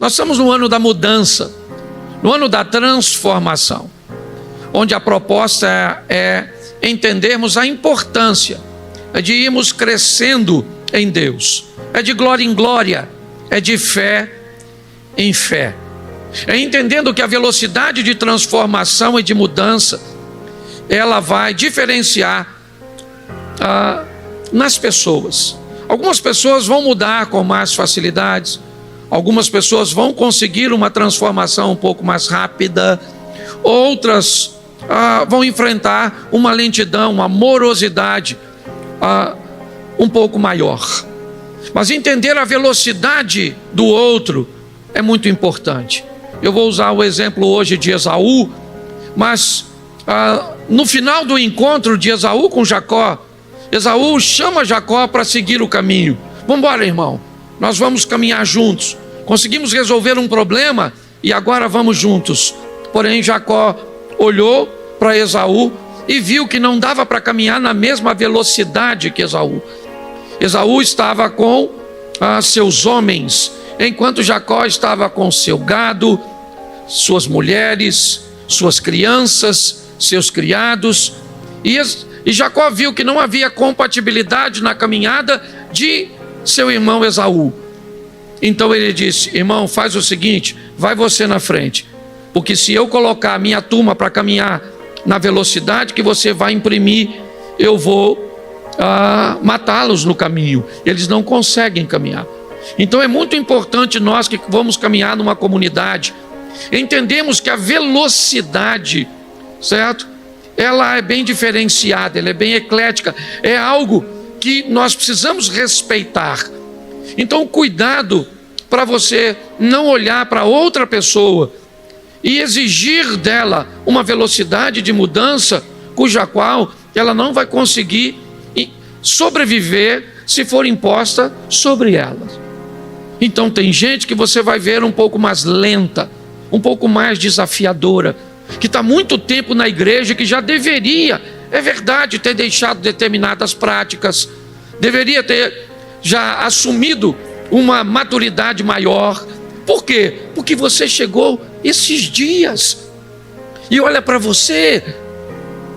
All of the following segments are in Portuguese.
Nós estamos no ano da mudança, no ano da transformação, onde a proposta é entendermos a importância de irmos crescendo em Deus, é de glória em glória, é de fé em fé, é entendendo que a velocidade de transformação e de mudança, ela vai diferenciar nas pessoas. Algumas pessoas vão mudar com mais facilidades, algumas pessoas vão conseguir uma transformação um pouco mais rápida, outras vão enfrentar uma lentidão, uma morosidade um pouco maior. Mas entender a velocidade do outro é muito importante. Eu vou usar o exemplo hoje de Esaú, mas no final do encontro de Esaú com Jacó, Esaú chama Jacó para seguir o caminho. Vamos embora, irmão, nós vamos caminhar juntos. Conseguimos resolver um problema e agora vamos juntos. Porém, Jacó olhou para Esaú e viu que não dava para caminhar na mesma velocidade que Esaú. Esaú estava com seus homens, enquanto Jacó estava com seu gado, suas mulheres, suas crianças, seus criados. E Jacó viu que não havia compatibilidade na caminhada de seu irmão Esaú. Então ele disse: irmão, faz o seguinte, vai você na frente, porque se eu colocar a minha turma para caminhar na velocidade que você vai imprimir, eu vou matá-los no caminho. Eles não conseguem caminhar. Então é muito importante nós que vamos caminhar numa comunidade, entendemos que a velocidade, certo? Ela é bem diferenciada, ela é bem eclética, é algo que nós precisamos respeitar. Então cuidado para você não olhar para outra pessoa e exigir dela uma velocidade de mudança cuja qual ela não vai conseguir sobreviver se for imposta sobre ela. Então tem gente que você vai ver um pouco mais lenta, um pouco mais desafiadora, que está muito tempo na igreja, que já deveria, é verdade, ter deixado determinadas práticas, deveria ter já assumido uma maturidade maior. Por quê? Porque você chegou esses dias e olha para você,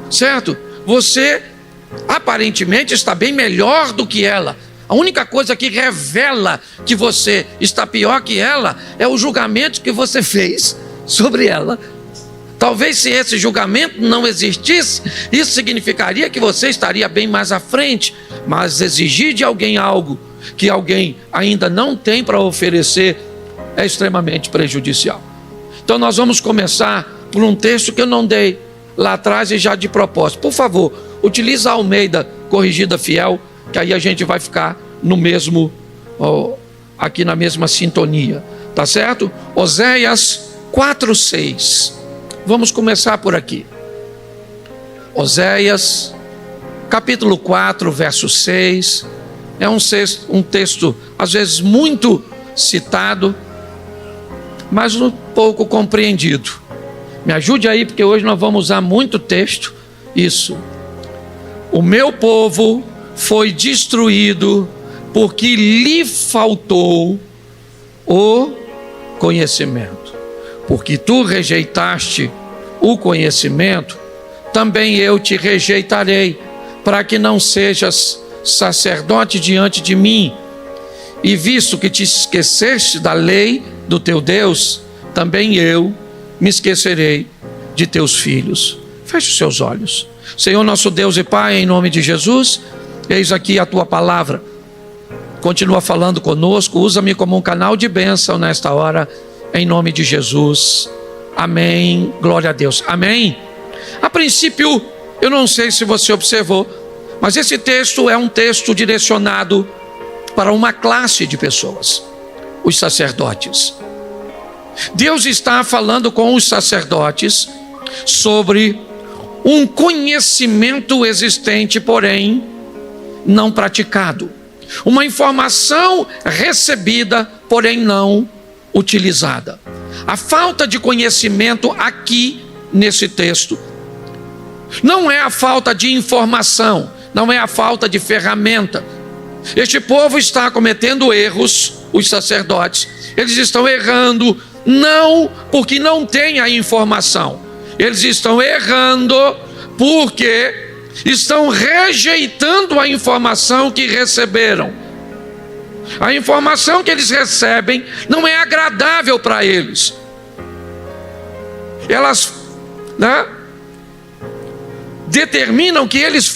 certo? Você aparentemente está bem melhor do que ela. A única coisa que revela que você está pior que ela é o julgamento que você fez sobre ela. Talvez se esse julgamento não existisse, isso significaria que você estaria bem mais à frente. Mas exigir de alguém algo que alguém ainda não tem para oferecer é extremamente prejudicial. Então nós vamos começar por um texto que eu não dei lá atrás e já de propósito. Por favor, utilize a Almeida Corrigida Fiel, que aí a gente vai ficar no mesmo, aqui na mesma sintonia, tá certo? Oséias 4:6. Vamos começar por aqui. Oséias, capítulo 4, verso 6. É um texto, às vezes, muito citado, mas um pouco compreendido. Me ajude aí, porque hoje nós vamos usar muito texto. Isso. O meu povo foi destruído porque lhe faltou o conhecimento. Porque tu rejeitaste o conhecimento, também eu te rejeitarei, para que não sejas sacerdote diante de mim. E visto que te esqueceste da lei do teu Deus, também eu me esquecerei de teus filhos. Feche os seus olhos. Senhor nosso Deus e Pai, em nome de Jesus, eis aqui a tua palavra. Continua falando conosco, usa-me como um canal de bênção nesta hora, em nome de Jesus. Amém. Glória a Deus. Amém. A princípio, eu não sei se você observou, mas esse texto é um texto direcionado para uma classe de pessoas, os sacerdotes. Deus está falando com os sacerdotes sobre um conhecimento existente, porém não praticado. Uma informação recebida, porém não utilizada. A falta de conhecimento aqui nesse texto não é a falta de informação, não é a falta de ferramenta. Este povo está cometendo erros os sacerdotes. Eles estão errando, não porque não têm a informação. Eles estão errando porque estão rejeitando a informação que receberam. A informação que eles recebem não é agradável para eles. Elas, determinam que eles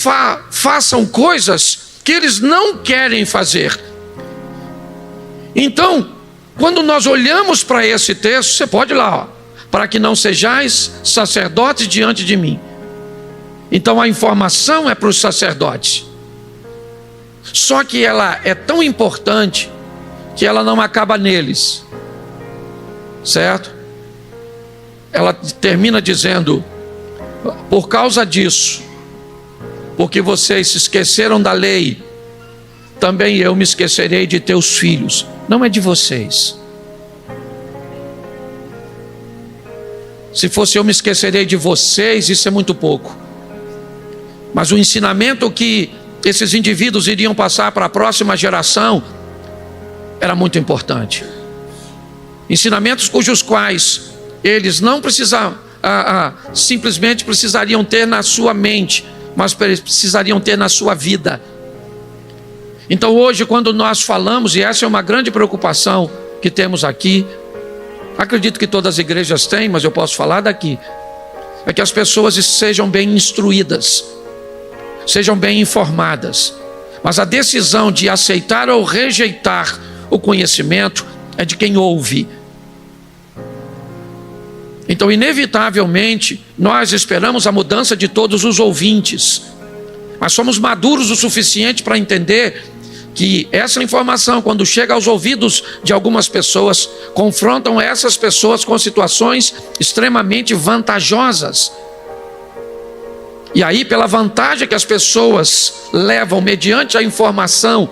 façam coisas que eles não querem fazer. Então, quando nós olhamos para esse texto, você pode ir lá, para que não sejais sacerdotes diante de mim. Então a informação é para os sacerdotes. Só que ela é tão importante que ela não acaba neles, certo? Ela termina dizendo: por causa disso, porque vocês se esqueceram da lei, também eu me esquecerei de teus filhos. Não é de vocês. Se fosse eu me esquecerei de vocês, isso é muito pouco. Mas o ensinamento que esses indivíduos iriam passar para a próxima geração era muito importante. Ensinamentos cujos quais eles não precisavam, simplesmente precisariam ter na sua mente, mas precisariam ter na sua vida. Então hoje, quando nós falamos, e essa é uma grande preocupação que temos aqui, acredito que todas as igrejas têm, mas eu posso falar daqui, é que as pessoas sejam bem instruídas, sejam bem informadas, mas a decisão de aceitar ou rejeitar o conhecimento é de quem ouve. Então, inevitavelmente, nós esperamos a mudança de todos os ouvintes, mas somos maduros o suficiente para entender que essa informação, quando chega aos ouvidos de algumas pessoas, confrontam essas pessoas com situações extremamente vantajosas. E aí, pela vantagem que as pessoas levam mediante a informação,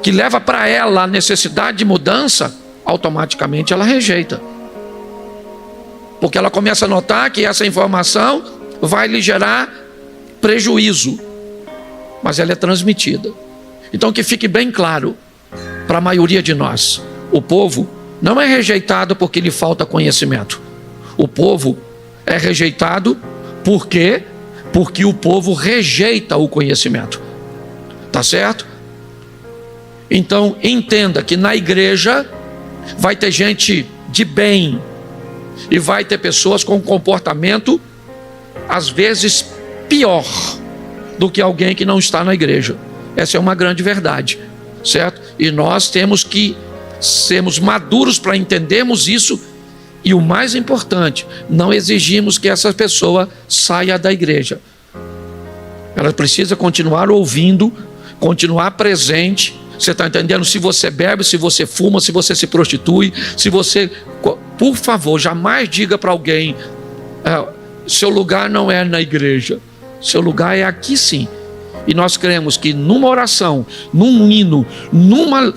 que leva para ela a necessidade de mudança, automaticamente ela rejeita. Porque ela começa a notar que essa informação vai lhe gerar prejuízo, mas ela é transmitida. Então que fique bem claro para a maioria de nós: o povo não é rejeitado porque lhe falta conhecimento. O povo é rejeitado porque o povo rejeita o conhecimento. Tá certo? Então entenda que na igreja vai ter gente de bem e vai ter pessoas com comportamento às vezes pior do que alguém que não está na igreja. Essa é uma grande verdade, certo? E nós temos que sermos maduros para entendermos isso. E o mais importante, não exigimos que essa pessoa saia da igreja. Ela precisa continuar ouvindo, continuar presente. Você está entendendo? Se você bebe, se você fuma, se você se prostitui, se você... Por favor, jamais diga para alguém: seu lugar não é na igreja, seu lugar é aqui sim. E nós cremos que numa oração, num hino, numa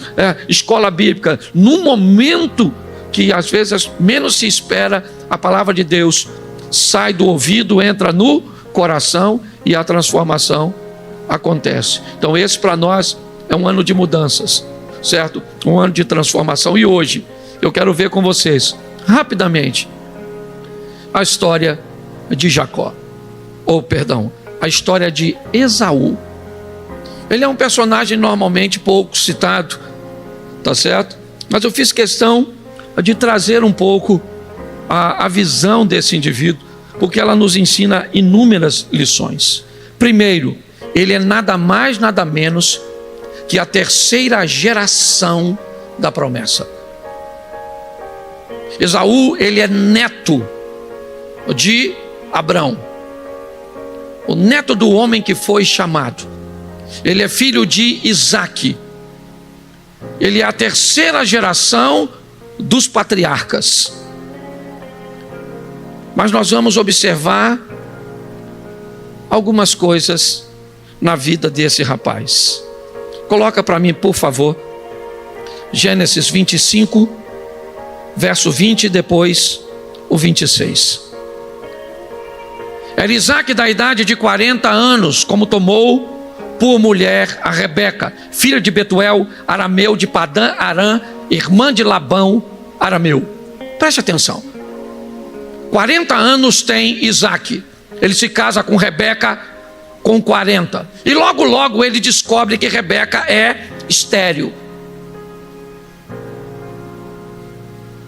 escola bíblica, num momento que às vezes menos se espera, a palavra de Deus sai do ouvido, entra no coração e a transformação acontece. Então esse para nós é um ano de mudanças, certo? Um ano de transformação. E hoje eu quero ver com vocês, rapidamente, a história de Jacó, a história de Esaú. Ele é um personagem normalmente pouco citado, tá certo? Mas eu fiz questão de trazer um pouco a visão desse indivíduo, porque ela nos ensina inúmeras lições. Primeiro, ele é nada mais, nada menos que a terceira geração da promessa. Esaú, ele é neto de Abrão, o neto do homem que foi chamado. Ele é filho de Isaque. Ele é a terceira geração dos patriarcas. Mas nós vamos observar algumas coisas na vida desse rapaz. Coloca para mim, por favor, Gênesis 25, verso 20 e depois o 26. Era Isaque da idade de 40 anos, como tomou por mulher a Rebeca, filha de Betuel, arameu de Padã Arã, irmã de Labão, arameu. Preste atenção. 40 anos tem Isaac. Ele se casa com Rebeca com 40. E logo, logo ele descobre que Rebeca é estéril.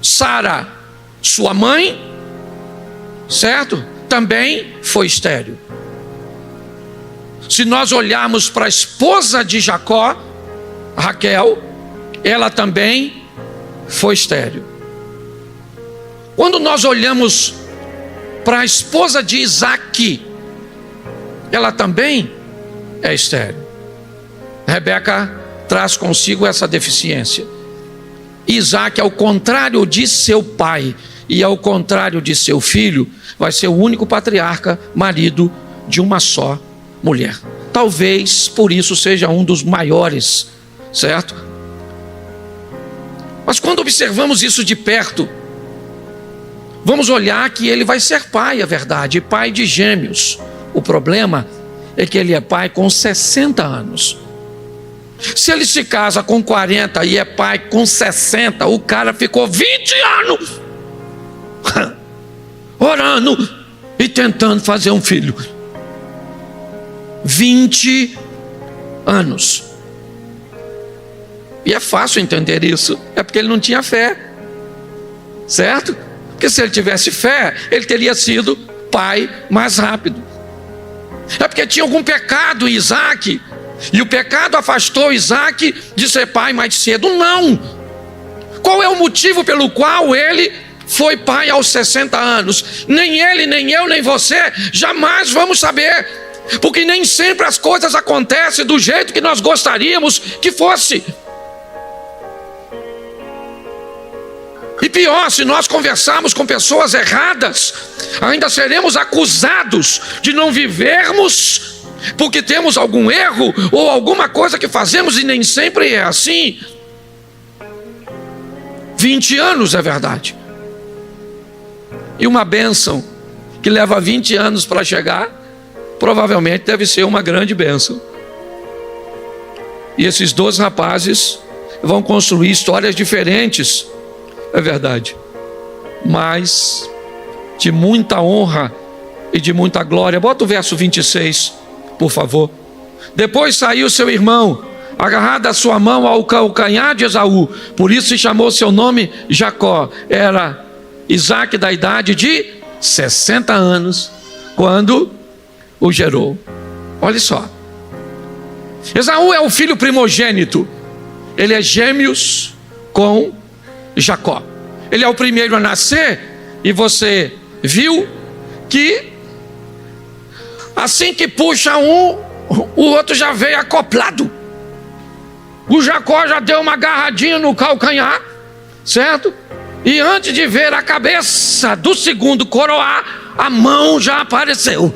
Sara, sua mãe, certo? Também foi estéril. Se nós olharmos para a esposa de Jacó, Raquel, ela também foi estéril. Quando nós olhamos para a esposa de Isaac, ela também é estéril. Rebeca traz consigo essa deficiência. Isaac, ao contrário de seu pai e ao contrário de seu filho, vai ser o único patriarca, marido de uma só mulher. Talvez por isso seja um dos maiores, certo? Mas quando observamos isso de perto, vamos olhar que ele vai ser pai, é verdade, pai de gêmeos. O problema é que ele é pai com 60 anos. Se ele se casa com 40 e é pai com 60, o cara ficou 20 anos orando e tentando fazer um filho. 20 anos. E é fácil entender isso. É porque ele não tinha fé, certo? Porque se ele tivesse fé, ele teria sido pai mais rápido. É porque tinha algum pecado em Isaac, e o pecado afastou Isaac de ser pai mais cedo. Não. Qual é o motivo pelo qual ele foi pai aos 60 anos? Nem ele, nem eu, nem você jamais vamos saber, porque nem sempre as coisas acontecem do jeito que nós gostaríamos que fosse. E pior, se nós conversarmos com pessoas erradas, ainda seremos acusados de não vivermos porque temos algum erro ou alguma coisa que fazemos, e nem sempre é assim. 20 anos é verdade. E uma bênção que leva 20 anos para chegar, provavelmente deve ser uma grande bênção. E esses 2 rapazes vão construir histórias diferentes, é verdade, mas de muita honra e de muita glória. Bota o verso 26, por favor. Depois saiu seu irmão, agarrado a sua mão ao calcanhar de Esaú, por isso se chamou seu nome Jacó. Era Isaac da idade de 60 anos, quando o gerou. Olha só, Esaú é o filho primogênito, ele é gêmeos com Jacó. Ele é o primeiro a nascer, e você viu que assim que puxa um, o outro já veio acoplado. O Jacó já deu uma agarradinha no calcanhar, certo? E antes de ver a cabeça do segundo coroar, a mão já apareceu,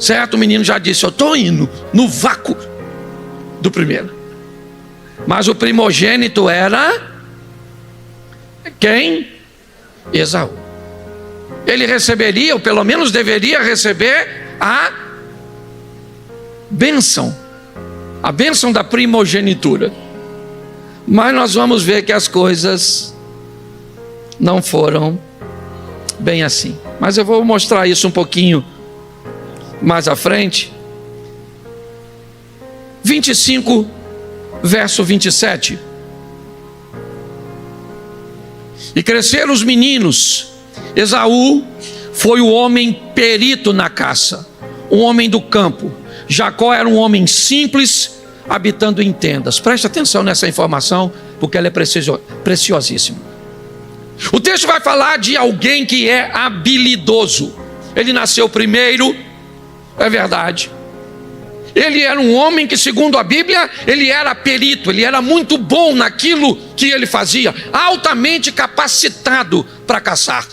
certo? O menino já disse: eu estou indo no vácuo do primeiro. Mas o primogênito era quem? Esaú. Ele receberia, ou pelo menos deveria receber, a bênção da primogenitura. Mas nós vamos ver que as coisas não foram bem assim. Mas eu vou mostrar isso um pouquinho mais à frente. 25, verso 27. E cresceram os meninos. Esaú foi o homem perito na caça, um homem do campo. Jacó era um homem simples, habitando em tendas. Preste atenção nessa informação, porque ela é preciosíssima. O texto vai falar de alguém que é habilidoso. Ele nasceu primeiro, é verdade. Ele era um homem que, segundo a Bíblia, ele era perito, ele era muito bom naquilo que ele fazia, altamente capacitado para caçar.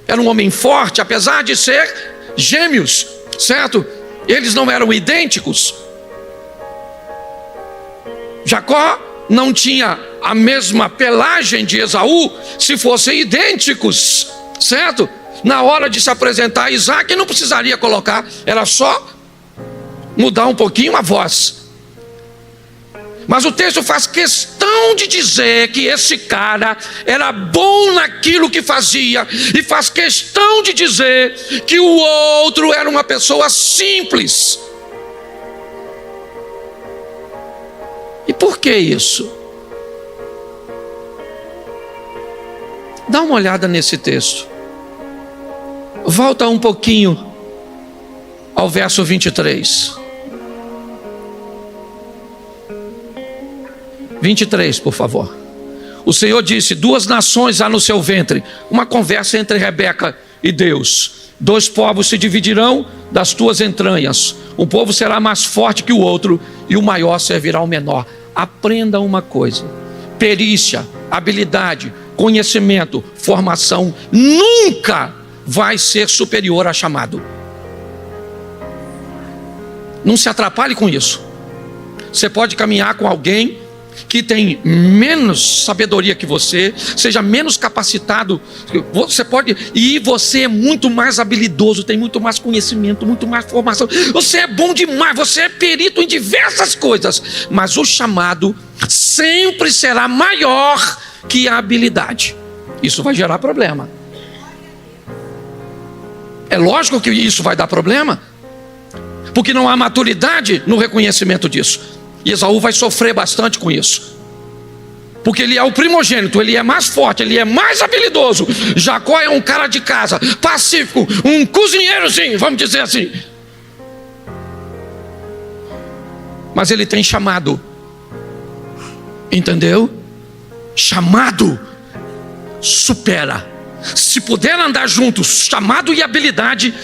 Era um homem forte, apesar de ser gêmeos, certo? Eles não eram idênticos. Jacó não tinha a mesma pelagem de Esaú. Se fossem idênticos, certo? Na hora de se apresentar a Isaac, não precisaria colocar, era só mudar um pouquinho a voz. Mas o texto faz questão de dizer que esse cara era bom naquilo que fazia, e faz questão de dizer que o outro era uma pessoa simples. E por que isso? Dá uma olhada nesse texto. Volta um pouquinho ao verso 23. 23, por favor. O Senhor disse: 2 nações há no seu ventre. Uma conversa entre Rebeca e Deus. 2 povos se dividirão das tuas entranhas. Um povo será mais forte que o outro, e o maior servirá ao menor. Aprenda uma coisa: perícia, habilidade, conhecimento, formação nunca vai ser superior a chamado. Não se atrapalhe com isso. Você pode caminhar com alguém que tem menos sabedoria que você, seja menos capacitado, você pode, e você é muito mais habilidoso, tem muito mais conhecimento, muito mais formação, você é bom demais, você é perito em diversas coisas, mas o chamado sempre será maior que a habilidade. Isso vai gerar problema. É lógico que isso vai dar problema, porque não há maturidade no reconhecimento disso. E Esaú vai sofrer bastante com isso, porque ele é o primogênito, ele é mais forte, ele é mais habilidoso. Jacó é um cara de casa, pacífico, um cozinheirozinho, vamos dizer assim. Mas ele tem chamado, entendeu? Chamado supera. Se puder andar juntos, chamado e habilidade,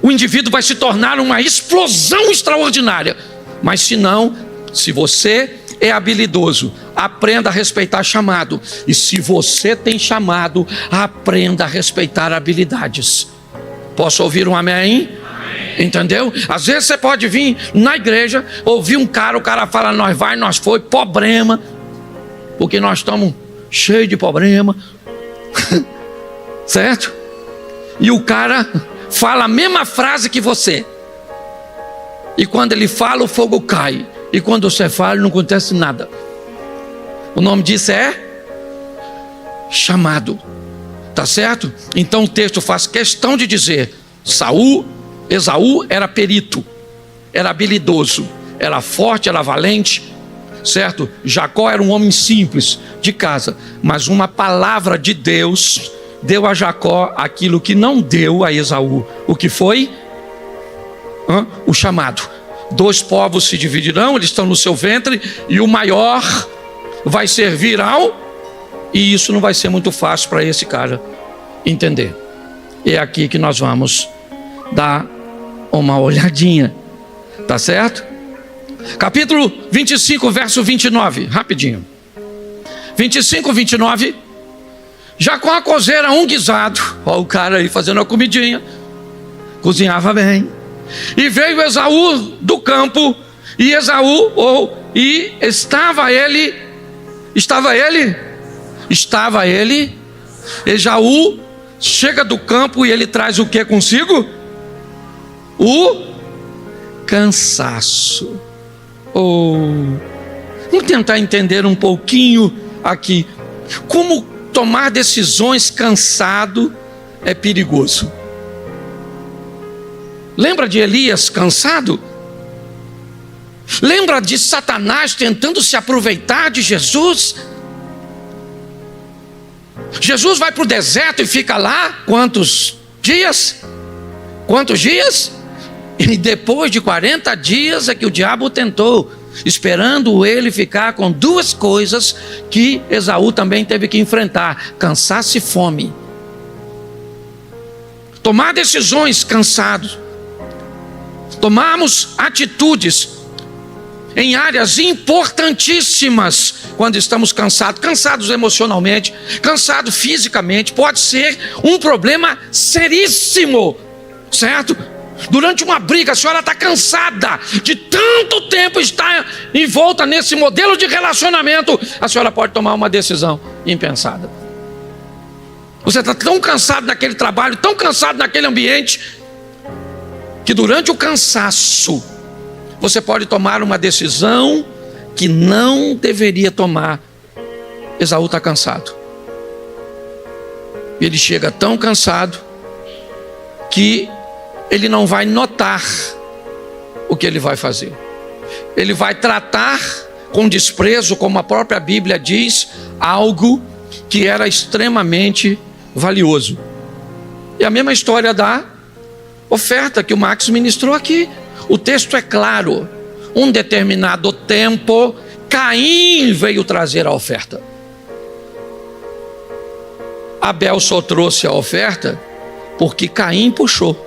o indivíduo vai se tornar uma explosão extraordinária. Mas se não, se você é habilidoso, aprenda a respeitar chamado. E se você tem chamado, aprenda a respeitar habilidades. Posso ouvir um amém? Entendeu? Às vezes você pode vir na igreja, ouvir um cara, o cara fala: nós vai, nós foi, problema, porque nós estamos cheios de problema. Certo? E o cara fala a mesma frase que você, e quando ele fala, o fogo cai, e quando você fala, não acontece nada. O nome disso é chamado. Tá certo? Então o texto faz questão de dizer: Esaú era perito, era habilidoso, era forte, era valente, certo? Jacó era um homem simples, de casa, mas uma palavra de Deus deu a Jacó aquilo que não deu a Esaú. O que foi? O chamado. 2 povos se dividirão, eles estão no seu ventre, e o maior vai servir ao... E isso não vai ser muito fácil para esse cara entender. É aqui que nós vamos dar uma olhadinha, tá certo? Capítulo 25, verso 29, rapidinho. 25, 29. Jacó cozeira um guisado. Olha o cara aí fazendo a comidinha. Cozinhava bem. E veio Esaú do campo, e estava ele. Esaú chega do campo, e ele traz o que consigo? O cansaço. Vamos tentar entender um pouquinho aqui como tomar decisões cansado é perigoso. Lembra de Elias cansado? Lembra de Satanás tentando se aproveitar de Jesus? Jesus vai para o deserto e fica lá quantos dias? Quantos dias? E depois de 40 dias é que o diabo tentou, esperando ele ficar com 2 coisas que Esaú também teve que enfrentar: cansaço e fome. Tomar decisões cansados, tomarmos atitudes em áreas importantíssimas quando estamos cansados emocionalmente, cansados fisicamente, pode ser um problema seríssimo, certo? Durante uma briga, a senhora está cansada de tanto tempo estar envolta nesse modelo de relacionamento, a senhora pode tomar uma decisão impensada. Você está tão cansado naquele trabalho, tão cansado naquele ambiente, que durante o cansaço você pode tomar uma decisão que não deveria tomar. Esaú está cansado. Ele chega tão cansado que ele não vai notar o que ele vai fazer. Ele vai tratar com desprezo, como a própria Bíblia diz, algo que era extremamente valioso. E a mesma história da oferta que o Max ministrou aqui. O texto é claro. Um determinado tempo, Caim veio trazer a oferta. Abel só trouxe a oferta porque Caim puxou.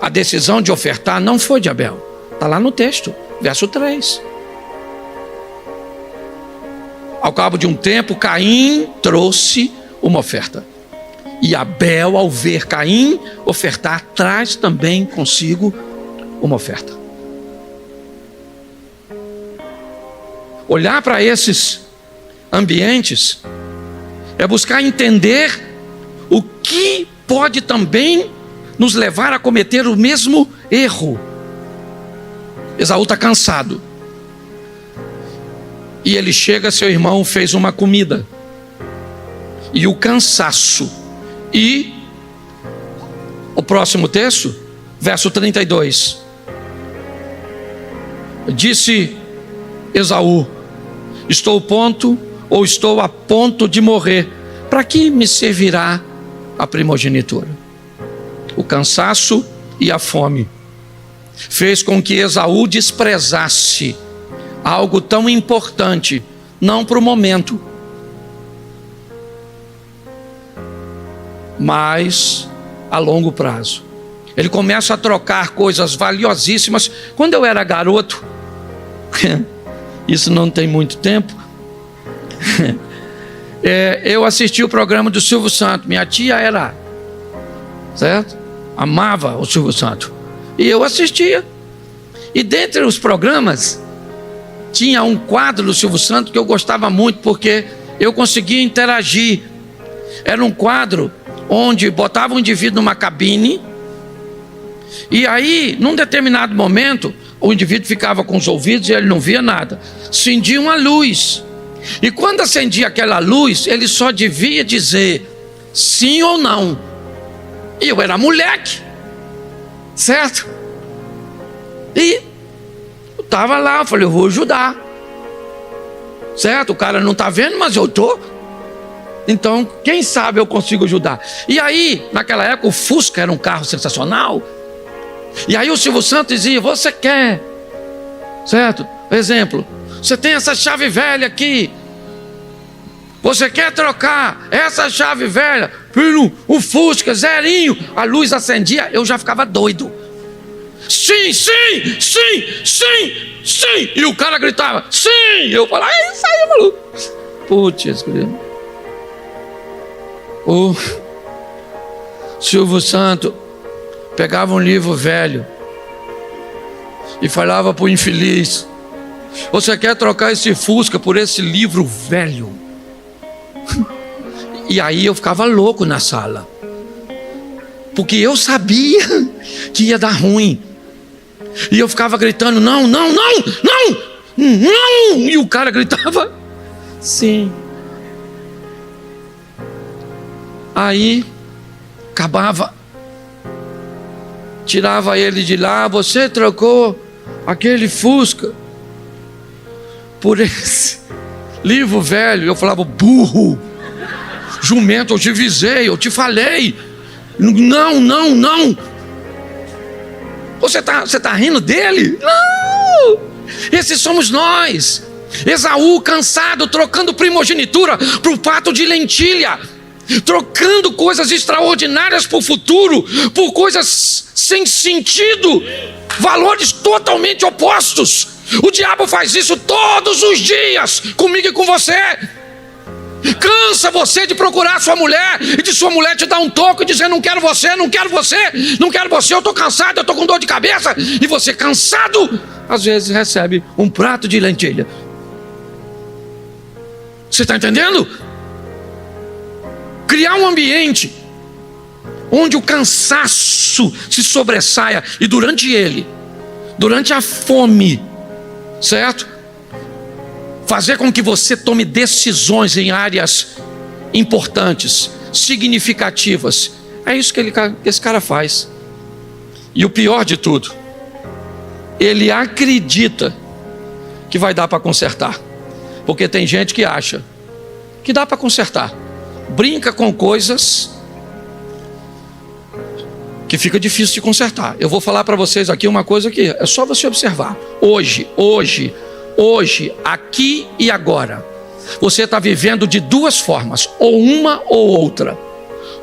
A decisão de ofertar não foi de Abel. Está lá no texto, verso 3. Ao cabo de um tempo, Caim trouxe uma oferta. E Abel, ao ver Caim ofertar, traz também consigo uma oferta. Olhar para esses ambientes é buscar entender o que pode também nos levar a cometer o mesmo erro. Esaú está cansado. E ele chega, seu irmão fez uma comida. E o cansaço. E o próximo texto, verso 32. Disse Esaú: estou a ponto de morrer. Para que me servirá a primogenitura? O cansaço e a fome fez com que Esaú desprezasse algo tão importante, não para o momento, mas a longo prazo. Ele começa a trocar coisas valiosíssimas. Quando eu era garoto, isso não tem muito tempo, eu assisti o programa do Silvio Santos. Minha tia era, certo? Amava o Silvio Santos. E eu assistia. E dentre os programas, tinha um quadro do Silvio Santos que eu gostava muito, porque eu conseguia interagir. Era um quadro onde botava um indivíduo numa cabine, e aí, num determinado momento, o indivíduo ficava com os ouvidos e ele não via nada. Acendia uma luz. E quando acendia aquela luz, ele só devia dizer sim ou não. E eu era moleque, certo? E eu estava lá, eu falei, eu vou ajudar, certo? O cara não está vendo, mas eu estou. Então, quem sabe eu consigo ajudar. E aí, naquela época, o Fusca era um carro sensacional. E aí o Silvio Santos dizia, você quer, certo? Exemplo, você tem essa chave velha aqui, você quer trocar essa chave velha pelo um Fusca zerinho? A luz acendia, eu já ficava doido. Sim, sim, sim, sim, sim. E o cara gritava, sim. Eu falava, é isso aí, maluco. Putz, querido. O Silvio Santos pegava um livro velho e falava para o infeliz, você quer trocar esse Fusca por esse livro velho? E aí eu ficava louco na sala, porque eu sabia que ia dar ruim. E eu ficava gritando, não, não, não, não, não. E o cara gritava, sim. Aí acabava, tirava ele de lá, você trocou aquele Fusca por esse livro velho. Eu falava, burro, jumento, eu te avisei, eu te falei. Não, não, não. Você tá rindo dele? Não! Esses somos nós. Esaú cansado, trocando primogenitura por pato de lentilha, trocando coisas extraordinárias para o futuro, por coisas sem sentido, valores totalmente opostos. O diabo faz isso todos os dias, comigo e com você. Cansa você de procurar sua mulher e de sua mulher te dar um toco e dizer, não quero você, não quero você, não quero você, eu estou cansado, eu estou com dor de cabeça. E você cansado, às vezes recebe um prato de lentilha. Você está entendendo? Criar um ambiente onde o cansaço se sobressaia, e durante ele durante a fome, certo? Fazer com que você tome decisões em áreas importantes, significativas. É isso que esse cara faz. E o pior de tudo, ele acredita que vai dar para consertar. Porque tem gente que acha que dá para consertar. Brinca com coisas que fica difícil de consertar. Eu vou falar para vocês aqui uma coisa que é só você observar. Hoje, aqui e agora, você está vivendo de duas formas, ou uma ou outra.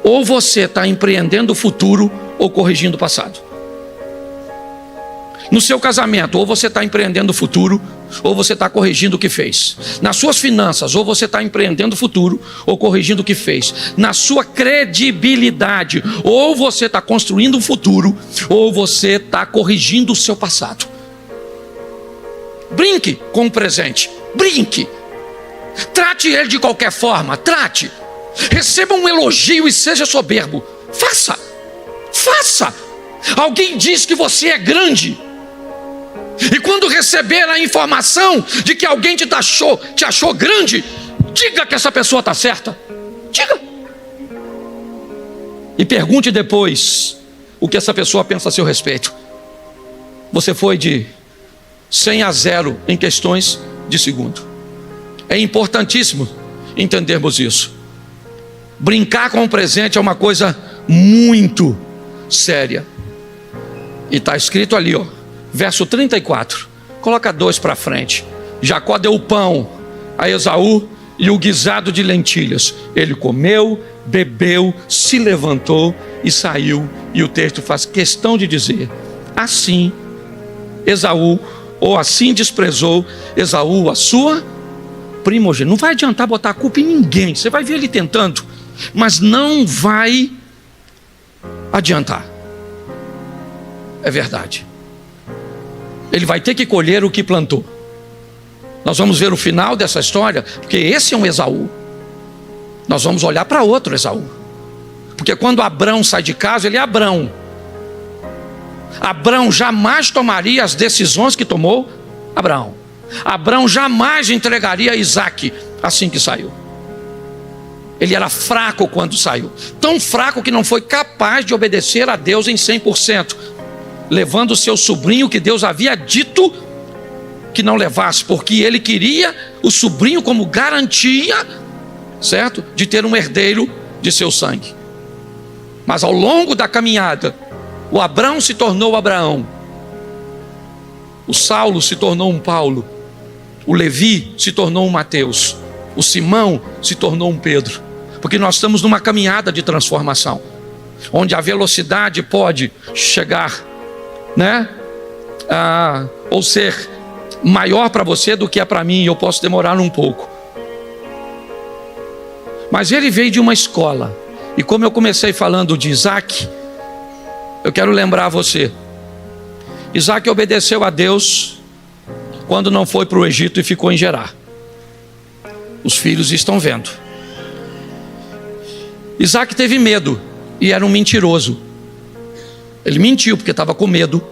Ou você está empreendendo o futuro ou corrigindo o passado. No seu casamento, ou você está empreendendo o futuro, ou você está corrigindo o que fez. Nas suas finanças, ou você está empreendendo o futuro, ou corrigindo o que fez. Na sua credibilidade, ou você está construindo um futuro, ou você está corrigindo o seu passado. Brinque com o presente, brinque. Trate ele de qualquer forma, trate. Receba um elogio e seja soberbo. Faça. Alguém diz que você é grande. E quando receber a informação de que alguém te achou grande, diga que essa pessoa está certa. Diga. E pergunte depois o que essa pessoa pensa a seu respeito. Você foi de 100 a 0 em questões de segundo. É importantíssimo entendermos isso. Brincar com o presente é uma coisa muito séria. E está escrito ali, verso 34. Coloca 2 para frente. Jacó deu o pão a Esaú e o guisado de lentilhas. Ele comeu, bebeu, se levantou e saiu. E o texto faz questão de dizer: assim Esaú, ou assim desprezou Esaú a sua primogênita. Não vai adiantar botar a culpa em ninguém. Você vai ver ele tentando, mas não vai adiantar. É verdade. Ele vai ter que colher o que plantou. Nós vamos ver o final dessa história, porque esse é um Esaú. Nós vamos olhar para outro Esaú. Porque quando Abrão sai de casa, ele é Abrão. Abrão jamais tomaria as decisões que tomou Abraão. Abrão jamais entregaria Isaac assim que saiu. Ele era fraco quando saiu. Tão fraco que não foi capaz de obedecer a Deus em 100%. Levando o seu sobrinho que Deus havia dito que não levasse. Porque ele queria o sobrinho como garantia, certo? De ter um herdeiro de seu sangue. Mas ao longo da caminhada, o Abrão se tornou Abraão. O Saulo se tornou um Paulo. O Levi se tornou um Mateus. O Simão se tornou um Pedro. Porque nós estamos numa caminhada de transformação, onde a velocidade pode chegar, ou ser maior para você do que é para mim. E eu posso demorar um pouco. Mas ele veio de uma escola. E como eu comecei falando de Isaac, eu quero lembrar você. Isaac obedeceu a Deus quando não foi para o Egito e ficou em Gerar. Os filhos estão vendo. Isaac teve medo e era um mentiroso. Ele mentiu porque estava com medo,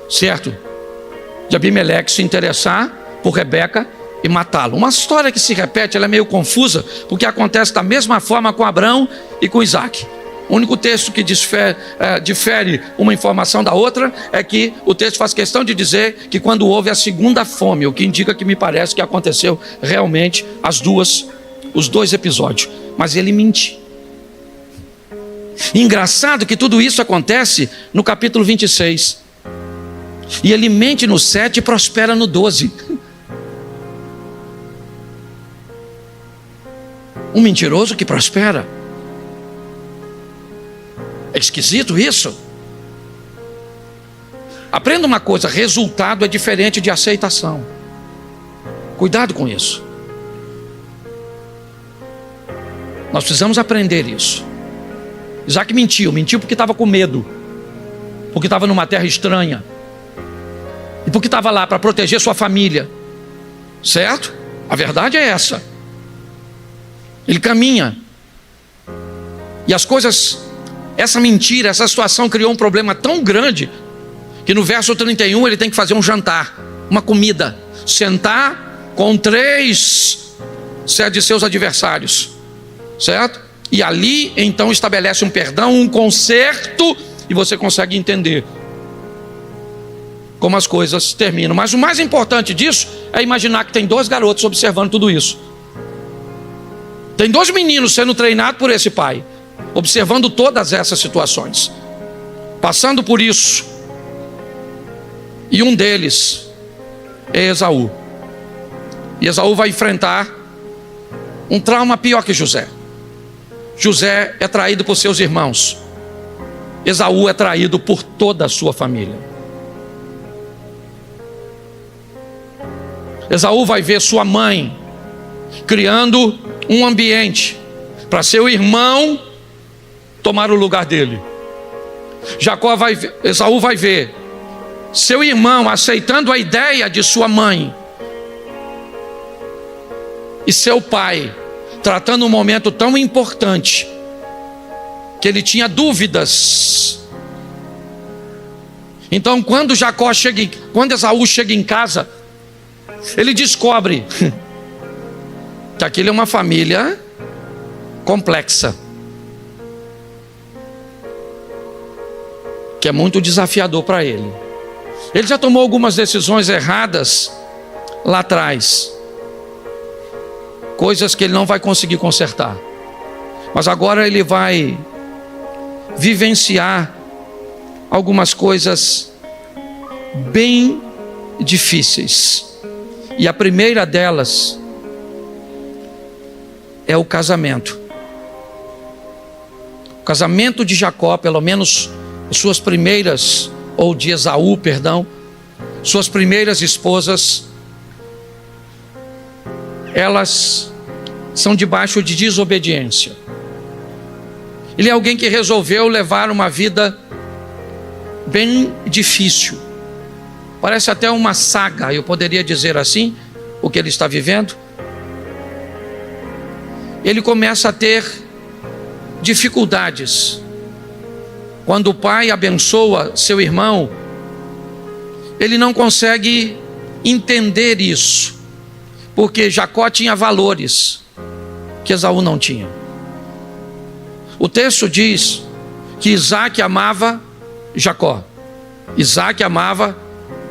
certo? De Abimeleque se interessar por Rebeca e matá-lo. Uma história que se repete, ela é meio confusa, porque acontece da mesma forma com Abrão e com Isaac. O único texto que difere uma informação da outra é que o texto faz questão de dizer que quando houve a segunda fome, o que indica que me parece que aconteceu realmente os dois episódios. Mas ele mentiu. Engraçado que tudo isso acontece no capítulo 26. E ele mente no 7 e prospera no 12. Um mentiroso que prospera. É esquisito isso. Aprenda uma coisa: resultado é diferente de aceitação. Cuidado com isso. Nós precisamos aprender isso. Isaac mentiu porque estava com medo, porque estava numa terra estranha, e porque estava lá para proteger sua família, certo? A verdade é essa. Ele caminha, e as coisas, essa mentira, essa situação criou um problema tão grande que no verso 31 ele tem que fazer um jantar, uma comida, sentar com 3 de seus adversários, certo? E ali então estabelece um perdão, um conserto, e você consegue entender como as coisas terminam. Mas o mais importante disso é imaginar que tem 2 garotos observando tudo isso. Tem 2 meninos sendo treinados por esse pai, observando todas essas situações, passando por isso. E um deles é Esaú. E Esaú vai enfrentar um trauma pior que José. José é traído por seus irmãos. Esaú é traído por toda a sua família. Esaú vai ver sua mãe criando um ambiente para seu irmão tomar o lugar dele. Esaú vai ver seu irmão aceitando a ideia de sua mãe, e seu pai tratando um momento tão importante que ele tinha dúvidas. Então, quando Esaú chega em casa, ele descobre que aquilo é uma família complexa, que é muito desafiador para ele. Ele já tomou algumas decisões erradas lá atrás, coisas que ele não vai conseguir consertar, mas agora ele vai vivenciar algumas coisas bem difíceis, e a primeira delas é o casamento. O casamento de Jacó, pelo menos suas primeiras, ou de Esaú, perdão, suas primeiras esposas, elas são debaixo de desobediência. Ele é alguém que resolveu levar uma vida bem difícil. Parece até uma saga, eu poderia dizer assim, o que ele está vivendo. Ele começa a ter dificuldades. Quando o pai abençoa seu irmão, ele não consegue entender isso, porque Jacó tinha valores que Esaú não tinha. O texto diz que Isaac amava Jacó, Isaac amava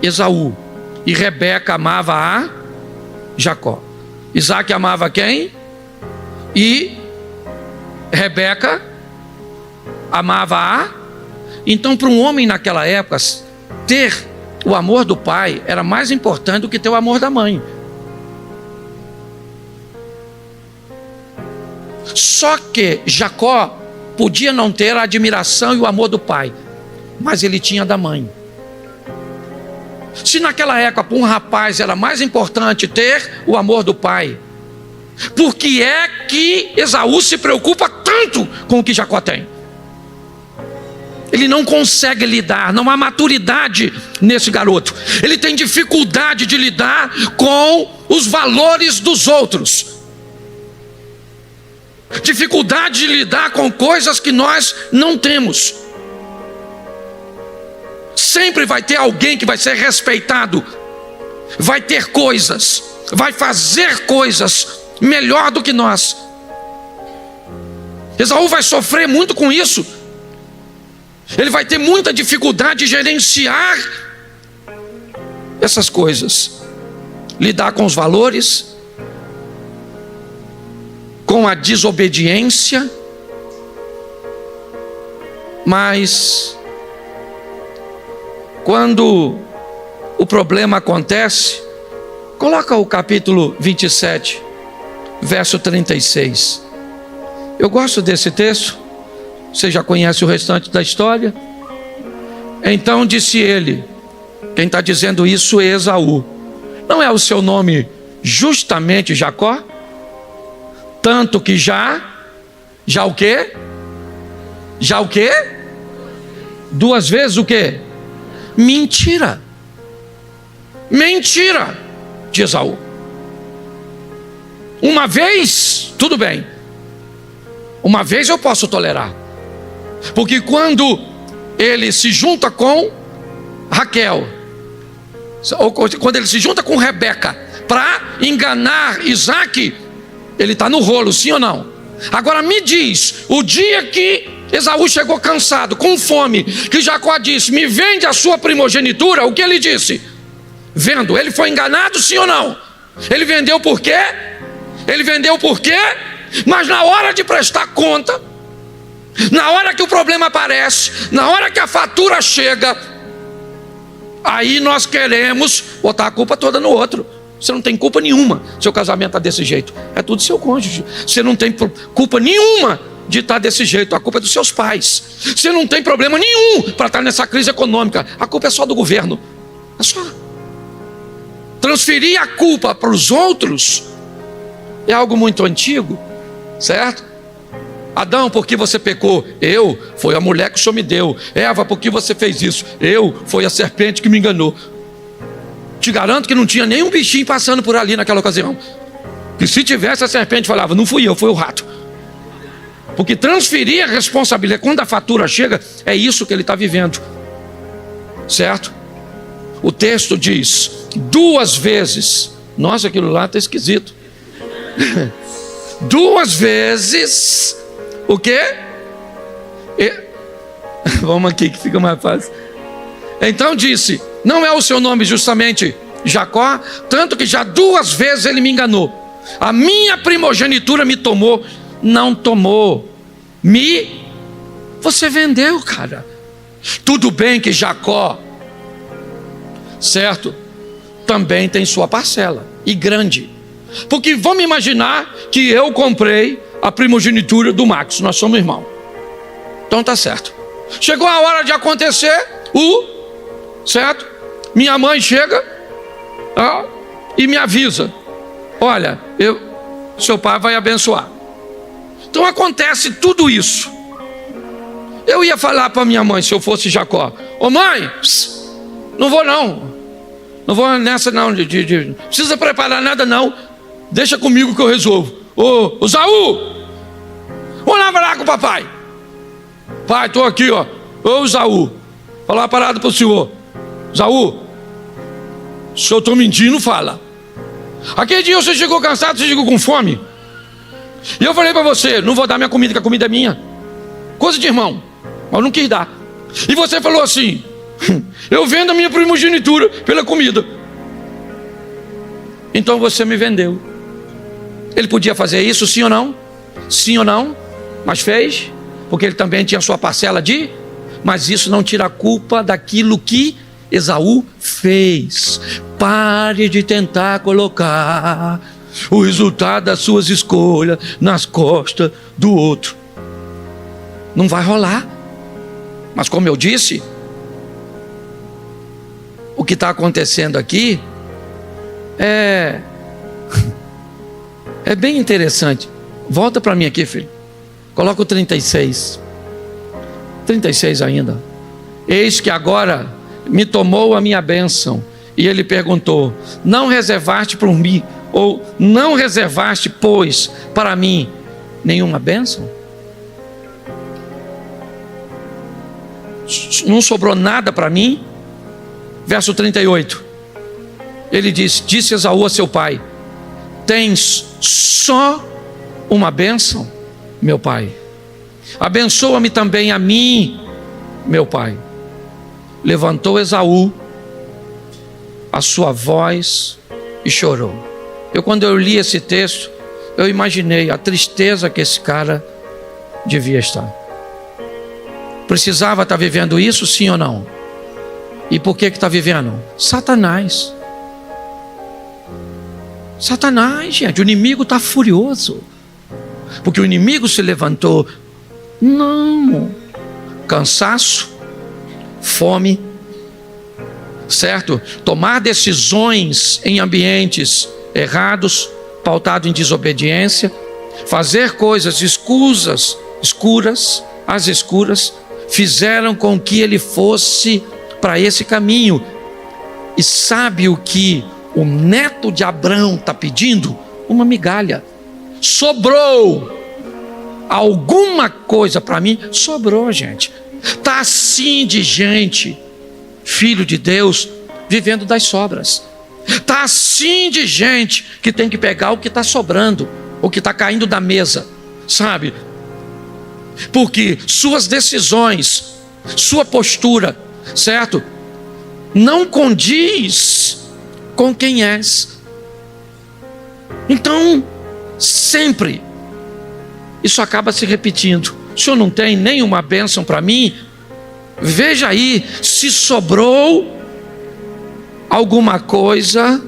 Esaú, e Rebeca amava a Jacó. Isaac amava quem? E Rebeca amava a... Então, para um homem naquela época, ter o amor do pai era mais importante do que ter o amor da mãe. Só que Jacó podia não ter a admiração e o amor do pai, mas ele tinha da mãe. Se naquela época para um rapaz era mais importante ter o amor do pai, por que é que Esaú se preocupa tanto com o que Jacó tem? Ele não consegue lidar, não há maturidade nesse garoto. Ele tem dificuldade de lidar com os valores dos outros, dificuldade de lidar com coisas que nós não temos. Sempre vai ter alguém que vai ser respeitado, vai ter coisas, vai fazer coisas melhor do que nós. Esaú vai sofrer muito com isso. Ele vai ter muita dificuldade de gerenciar essas coisas, lidar com os valores, com a desobediência. Mas quando o problema acontece, coloca o capítulo 27, verso 36. Eu gosto desse texto. Você já conhece o restante da história? Então disse ele, quem está dizendo isso é Esaú: não é o seu nome justamente Jacó? Tanto que já o quê? Já o quê? 2 vezes o quê? Mentira. Mentira de Esaú. Uma vez, tudo bem. Uma vez eu posso tolerar, porque quando ele se junta com Raquel, ou quando ele se junta com Rebeca para enganar Isaac, ele está no rolo, sim ou não? Agora me diz, o dia que Esaú chegou cansado, com fome, que Jacó disse, me vende a sua primogenitura, o que ele disse? Vendo. Ele foi enganado, sim ou não? Ele vendeu por quê? Ele vendeu por quê? Mas na hora de prestar conta, na hora que o problema aparece, na hora que a fatura chega, aí nós queremos botar a culpa toda no outro. Você não tem culpa nenhuma, seu casamento está desse jeito. É tudo seu cônjuge. Você não tem culpa nenhuma de estar desse jeito. A culpa é dos seus pais. Você não tem problema nenhum para estar nessa crise econômica. A culpa é só do governo. É só. Transferir a culpa para os outros é algo muito antigo, certo? Adão, por que você pecou? Eu, foi a mulher que o Senhor me deu. Eva, por que você fez isso? Eu, foi a serpente que me enganou. Te garanto que não tinha nenhum bichinho passando por ali naquela ocasião. Que se tivesse, a serpente falava, não fui eu, foi o rato. Porque transferir a responsabilidade, quando a fatura chega, é isso que ele está vivendo. Certo? O texto diz, 2 vezes. Nossa, aquilo lá está esquisito. 2 vezes. O quê? Vamos aqui que fica mais fácil. Então disse, não é o seu nome justamente Jacó? Tanto que já 2 vezes ele me enganou. A minha primogenitura me tomou. Não tomou. Você vendeu, cara. Tudo bem que Jacó, certo, também tem sua parcela, e grande. Porque vamos imaginar que eu comprei a primogenitura do Max. Nós somos irmãos. Então tá certo. Chegou a hora de acontecer certo? Minha mãe chega e me avisa, olha, seu pai vai abençoar. Então acontece tudo isso. Eu ia falar para minha mãe, se eu fosse Jacó, ô mãe, não vou nessa não, não precisa preparar nada não, deixa comigo que eu resolvo. Ô Zaú, vamos lá falar com o papai. Pai, estou aqui, ó. Ô Zaú, falar uma parada para o senhor. Zaú, se eu estou mentindo, fala. Aquele dia você chegou cansado, você chegou com fome, e eu falei para você, não vou dar minha comida, que a comida é minha. Coisa de irmão, mas eu não quis dar. E você falou assim, eu vendo a minha primogenitura pela comida. Então você me vendeu. Ele podia fazer isso, sim ou não? Sim ou não? Mas fez, porque ele também tinha sua parcela mas isso não tira a culpa daquilo que Esaú fez. Pare de tentar colocar o resultado das suas escolhas nas costas do outro. Não vai rolar. Mas como eu disse, o que está acontecendo aqui é bem interessante. Volta para mim aqui, filho. Coloca o 36. 36 ainda. Eis que agora me tomou a minha bênção. E ele perguntou, não reservaste por mim, ou não reservaste, pois, para mim nenhuma bênção? Não sobrou nada para mim? Verso 38. Ele disse Esaú a seu pai, tens só uma bênção, meu pai? Abençoa-me também a mim, meu pai. Levantou Esaú a sua voz e chorou. Quando eu li esse texto, eu imaginei a tristeza que esse cara devia estar. Precisava estar vivendo isso, sim ou não? E por que está vivendo? Satanás. Satanás, gente, o inimigo está furioso, porque o inimigo se levantou. Não, cansaço, fome, certo? Tomar decisões em ambientes errados, pautado em desobediência, fazer coisas escuras, às escuras, fizeram com que ele fosse para esse caminho. E sabe o que o neto de Abrão está pedindo? Uma migalha. Sobrou alguma coisa para mim? Sobrou, gente. Está assim de gente filho de Deus, vivendo das sobras. Está assim de gente que tem que pegar o que está sobrando, o que está caindo da mesa, sabe? Porque suas decisões, sua postura, certo? Não condiz com quem és. Então, sempre, isso acaba se repetindo. O senhor não tem nenhuma bênção para mim? Veja aí, se sobrou alguma coisa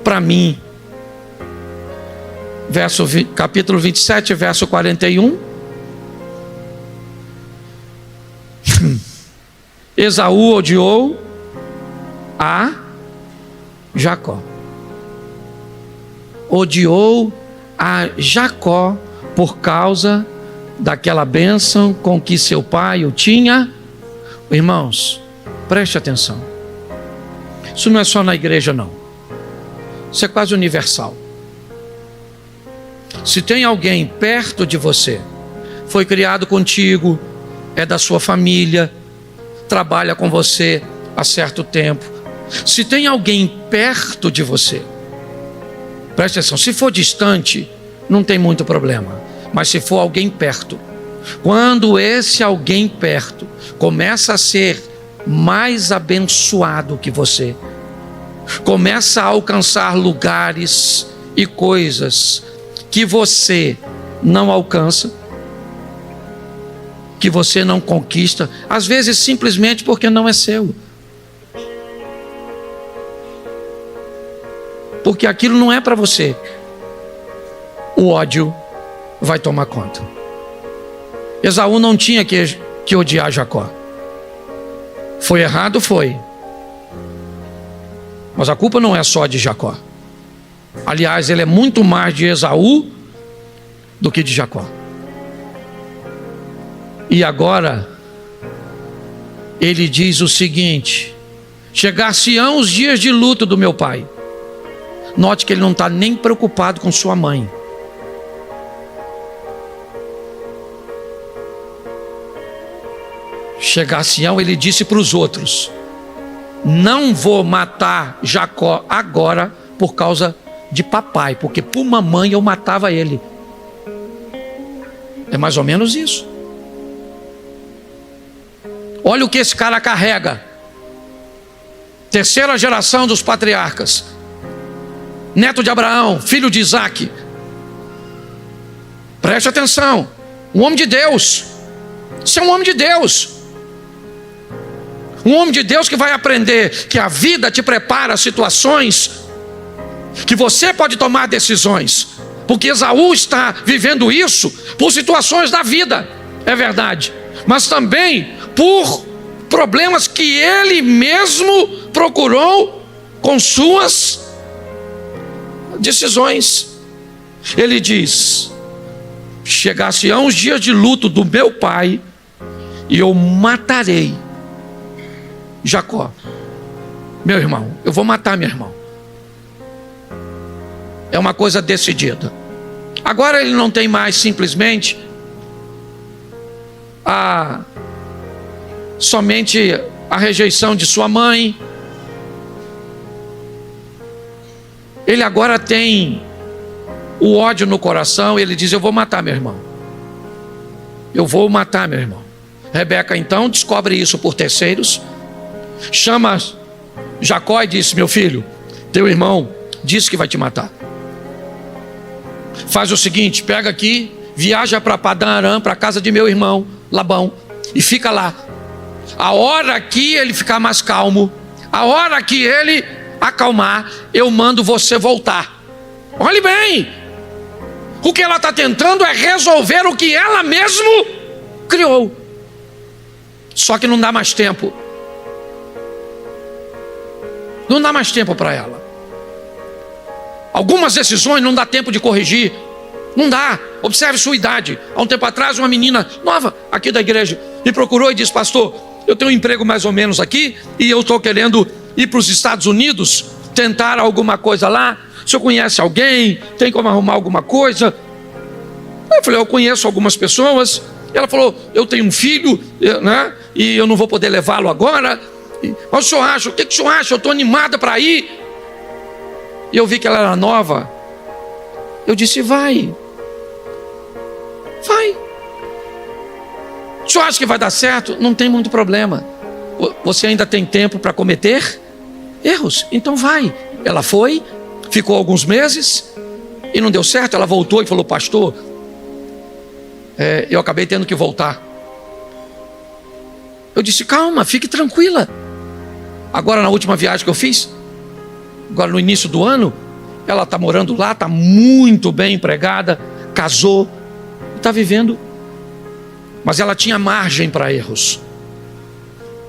para mim. Capítulo 27, verso 41. Esaú odiou a Jacó. Odiou a Jacó por causa daquela bênção com que seu pai o tinha. Irmãos, preste atenção. Isso não é só na igreja, não. Isso é quase universal. Se tem alguém perto de você, foi criado contigo, é da sua família, trabalha com você há certo tempo. Se tem alguém perto de você, preste atenção, se for distante, não tem muito problema. Mas se for alguém perto, quando esse alguém perto começa a ser mais abençoado que você, começa a alcançar lugares e coisas que você não alcança, que você não conquista, às vezes simplesmente porque não é seu, porque aquilo não é para você, o ódio vai tomar conta. Esaú não tinha que odiar Jacó. Foi errado? Foi. Mas a culpa não é só de Jacó. Aliás, ele é muito mais de Esaú do que de Jacó. E agora, ele diz o seguinte: chegar-se-ão os dias de luto do meu pai. Note que ele não está nem preocupado com sua mãe. Chegar-se-ão, ele disse para os outros: não vou matar Jacó agora por causa de papai, porque por mamãe eu matava ele. É mais ou menos isso. Olha o que esse cara carrega. Terceira geração dos patriarcas, neto de Abraão, filho de Isaac. Preste atenção, um homem de Deus. Você é um homem de Deus. Um homem de Deus que vai aprender que a vida te prepara situações que você pode tomar decisões, porque Esaú está vivendo isso por situações da vida, é verdade, mas também por problemas que ele mesmo procurou com suas decisões. Ele diz: chegar-se-ão os dias de luto do meu pai, e eu matarei Jacó. Meu irmão, eu vou matar meu irmão. É uma coisa decidida. Agora ele não tem mais simplesmente somente a rejeição de sua mãe. Ele agora tem o ódio no coração. Ele diz: eu vou matar meu irmão. Eu vou matar meu irmão. Rebeca então descobre isso por terceiros, chama Jacó e diz: meu filho, teu irmão disse que vai te matar. Faz o seguinte, pega aqui, viaja para Padã Arã, para a casa de meu irmão Labão, e fica lá. A hora que ele ficar mais calmo, a hora que ele acalmar, eu mando você voltar. Olhe bem, o que ela está tentando é resolver o que ela mesmo criou. Só que não dá mais tempo. Não dá mais tempo para ela. Algumas decisões não dá tempo de corrigir. Não dá. Observe sua idade. Há um tempo atrás, uma menina nova aqui da igreja me procurou e disse: pastor, eu tenho um emprego mais ou menos aqui e eu estou querendo ir para os Estados Unidos, tentar alguma coisa lá. O senhor conhece alguém? Tem como arrumar alguma coisa? Eu falei: eu conheço algumas pessoas. Ela falou: eu tenho um filho, né? E eu não vou poder levá-lo agora. Mas o senhor acha? O que o senhor acha? Eu estou animada para ir. E eu vi que ela era nova. Eu disse, vai. O senhor acha que vai dar certo? Não tem muito problema. Você ainda tem tempo para cometer erros, então vai. Ela foi, ficou alguns meses e não deu certo. Ela voltou e falou, pastor, eu acabei tendo que voltar. Eu disse, calma, fique tranquila. Agora na última viagem que eu fiz, agora no início do ano, ela está morando lá, está muito bem empregada, casou, está vivendo. Mas ela tinha margem para erros.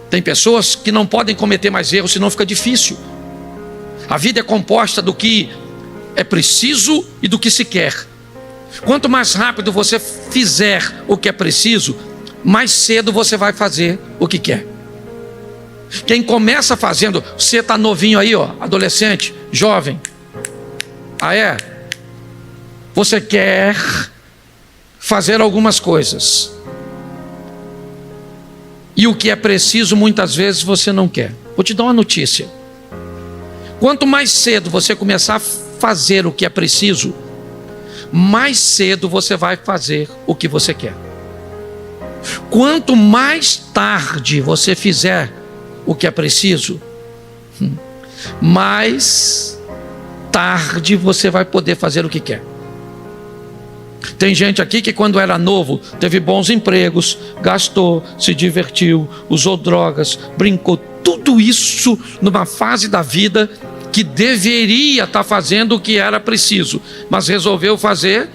Tem pessoas que não podem cometer mais erros, senão fica difícil. A vida é composta do que é preciso e do que se quer. Quanto mais rápido você fizer o que é preciso, mais cedo você vai fazer o que quer. Quem começa fazendo, você está novinho aí, ó, adolescente, jovem. Você quer fazer algumas coisas. E o que é preciso, muitas vezes você não quer. Vou te dar uma notícia. Quanto mais cedo você começar a fazer o que é preciso, mais cedo você vai fazer o que você quer. Quanto mais tarde você fizer o que é preciso, mais tarde você vai poder fazer o que quer. Tem gente aqui que quando era novo teve bons empregos, gastou, se divertiu, usou drogas, brincou, tudo isso numa fase da vida que deveria estar fazendo o que era preciso, mas resolveu fazer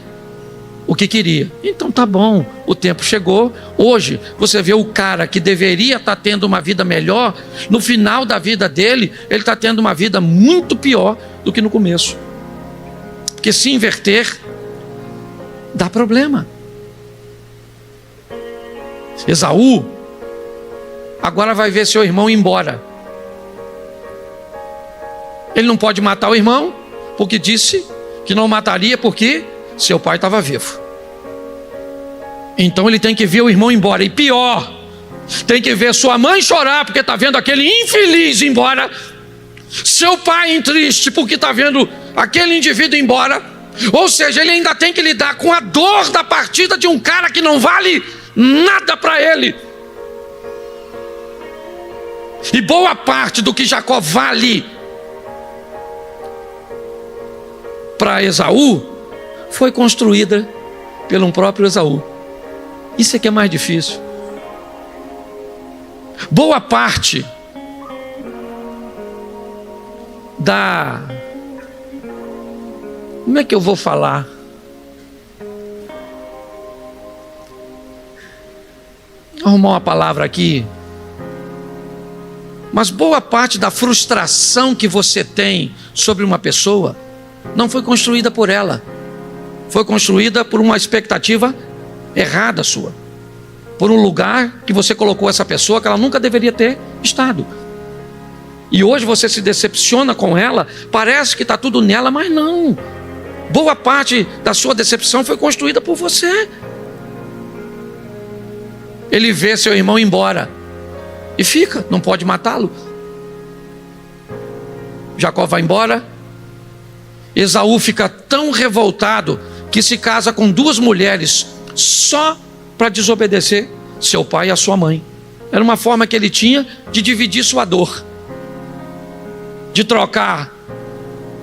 o que queria. Então tá bom, o tempo chegou. Hoje você vê o cara que deveria estar tendo uma vida melhor, no final da vida dele, ele está tendo uma vida muito pior do que no começo. Porque se inverter dá problema. Esaú agora vai ver seu irmão ir embora. Ele não pode matar o irmão, porque disse que não mataria porque seu pai estava vivo. Então ele tem que ver o irmão ir embora. E pior, tem que ver sua mãe chorar porque está vendo aquele infeliz ir embora, seu pai triste porque está vendo aquele indivíduo ir embora. Ou seja, ele ainda tem que lidar com a dor da partida de um cara que não vale nada para ele. E boa parte do que Jacó vale para Esaú foi construída pelo próprio Esaú. Isso é que é mais difícil. Boa parte da... Como é que eu vou falar? Arrumar uma palavra aqui. Mas boa parte da frustração que você tem sobre uma pessoa não foi construída por ela. Foi construída por uma expectativa errada sua. Por um lugar que você colocou essa pessoa que ela nunca deveria ter estado. E hoje você se decepciona com ela, parece que está tudo nela, mas não. Boa parte da sua decepção foi construída por você. Ele vê seu irmão ir embora e fica, não pode matá-lo. Jacó vai embora. Esaú fica tão revoltado que se casa com duas mulheres só para desobedecer seu pai e a sua mãe. Era uma forma que ele tinha de dividir sua dor, de trocar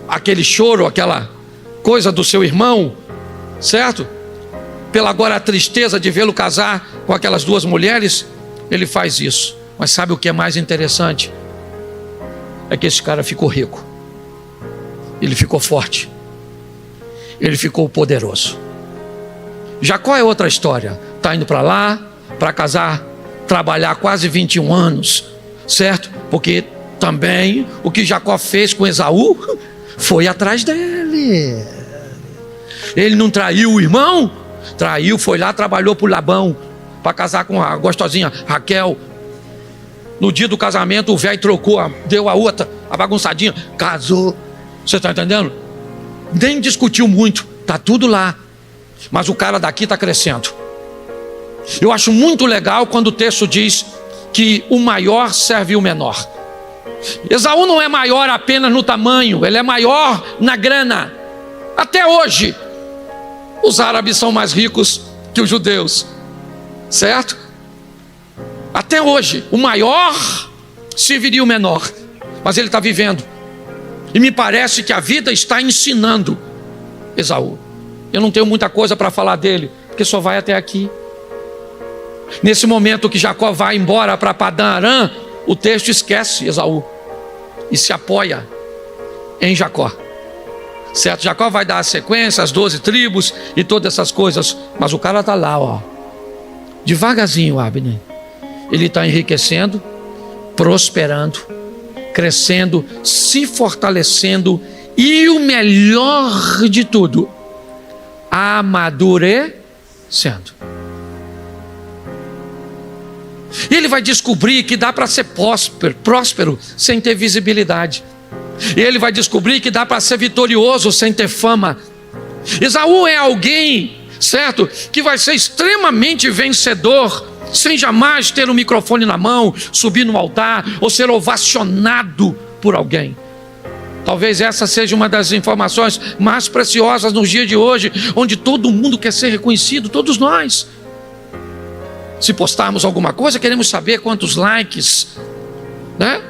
aquele choro, aquela coisa do seu irmão, certo? Pela agora a tristeza de vê-lo casar com aquelas duas mulheres, ele faz isso. Mas sabe o que é mais interessante? É que esse cara ficou rico, ele ficou forte, ele ficou poderoso. Jacó é outra história. Está indo para lá, para casar, trabalhar quase 21 anos, certo? Porque também o que Jacó fez com Esaú foi atrás dele. Ele não traiu o irmão? Traiu, foi lá, trabalhou por Labão para casar com a gostosinha Raquel. No dia do casamento, o velho trocou, deu a outra, a bagunçadinha, casou. Você está entendendo? Nem discutiu muito, está tudo lá. Mas o cara daqui está crescendo. Eu acho muito legal quando o texto diz que o maior serve o menor. Esaú não é maior apenas no tamanho, ele é maior na grana. Até hoje, os árabes são mais ricos que os judeus, certo? Até hoje, o maior serviria o menor, mas ele está vivendo. E me parece que a vida está ensinando Esaú. Eu não tenho muita coisa para falar dele, porque só vai até aqui. Nesse momento que Jacó vai embora para Padã Arã, o texto esquece Esaú e se apoia em Jacó, certo? Jacó vai dar a sequência, as 12 tribos e todas essas coisas, mas o cara está lá, ó, devagarzinho, Abner. Ele está enriquecendo, prosperando, crescendo, se fortalecendo e o melhor de tudo, amadurecendo. E ele vai descobrir que dá para ser próspero sem ter visibilidade. E ele vai descobrir que dá para ser vitorioso sem ter fama. Esaú é alguém, certo, que vai ser extremamente vencedor sem jamais ter um microfone na mão, subir no altar ou ser ovacionado por alguém. Talvez essa seja uma das informações mais preciosas nos dias de hoje, onde todo mundo quer ser reconhecido, todos nós. Se postarmos alguma coisa, queremos saber quantos likes, né?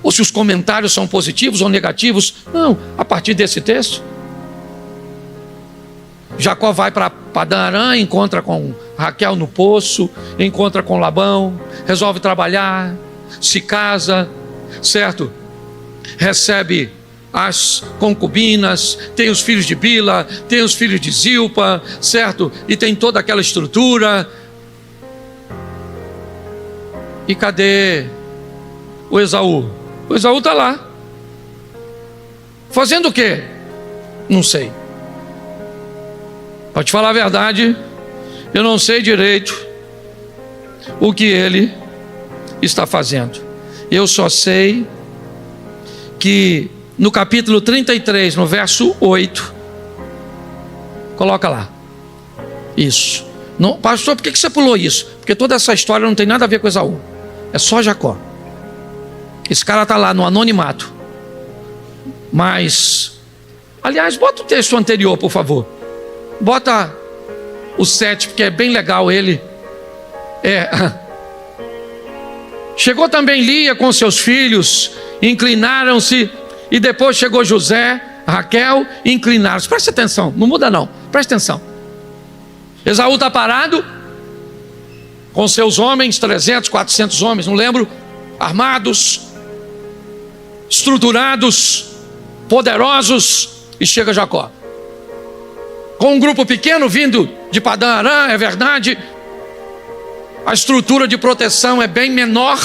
Ou se os comentários são positivos ou negativos. Não, a partir desse texto, Jacó vai para Padã Arã, encontra com Raquel no poço, encontra com Labão, resolve trabalhar, se casa, certo? Recebe as concubinas, tem os filhos de Bila, tem os filhos de Zilpa, certo? E tem toda aquela estrutura. E cadê o Esaú? O Esaú está lá. Fazendo o quê? Não sei. Para te falar a verdade, eu não sei direito o que ele está fazendo. Eu só sei que no capítulo 33, no verso 8, coloca lá. Isso. Não, pastor, por que você pulou isso? Porque toda essa história não tem nada a ver com Esaú. É só Jacó. Esse cara está lá no anonimato. Mas, aliás, bota o texto anterior, por favor. Bota o 7, porque é bem legal ele. Chegou também Lia com seus filhos, inclinaram-se, e depois chegou José, Raquel, e inclinaram-se. Preste atenção, não muda não, preste atenção. Esaú está parado, com seus homens, 300, 400 homens, não lembro, armados, estruturados, poderosos, e chega Jacó. Com um grupo pequeno vindo de Padã Arã, é verdade, a estrutura de proteção é bem menor,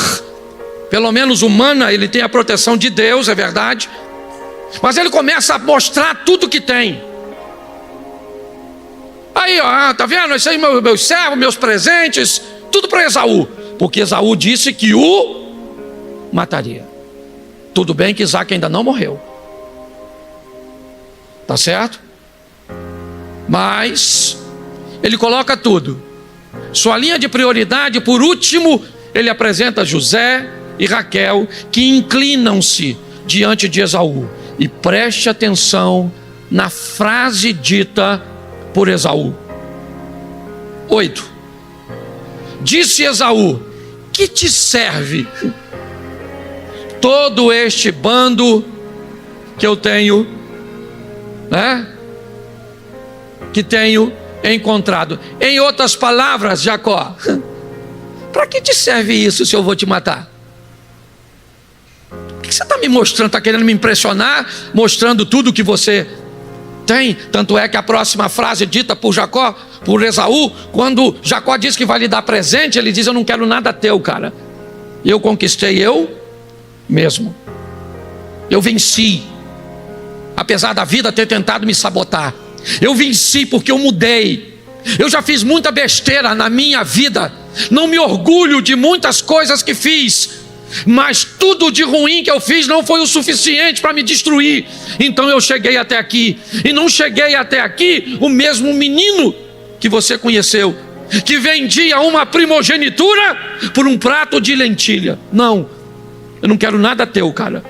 pelo menos humana, ele tem a proteção de Deus, é verdade, mas ele começa a mostrar tudo que tem. Aí, ó, tá vendo? Isso aí, meus servos, meus presentes, tudo para Esaú, porque Esaú disse que o mataria. Tudo bem que Isaac ainda não morreu, tá certo? Mas ele coloca tudo. Sua linha de prioridade, por último, ele apresenta José e Raquel, que inclinam-se diante de Esaú. E preste atenção na frase dita por Esaú. 8. Disse Esaú: que te serve todo este bando que eu tenho, né? Que tenho encontrado. Em outras palavras, Jacó, para que te serve isso se eu vou te matar? O que você está me mostrando? Está querendo me impressionar, mostrando tudo que você tem? Tanto é que a próxima frase dita por Jacó, por Esaú, quando Jacó diz que vai lhe dar presente, ele diz: eu não quero nada teu, cara. Eu conquistei eu mesmo. Eu venci, apesar da vida ter tentado me sabotar. Eu venci porque eu mudei. Eu já fiz muita besteira na minha vida. Não me orgulho de muitas coisas que fiz, mas tudo de ruim que eu fiz não foi o suficiente para me destruir. Então eu cheguei até aqui. E não cheguei até aqui o mesmo menino que você conheceu. que vendia uma primogenitura por um prato de lentilha. Não, eu não quero nada teu, cara.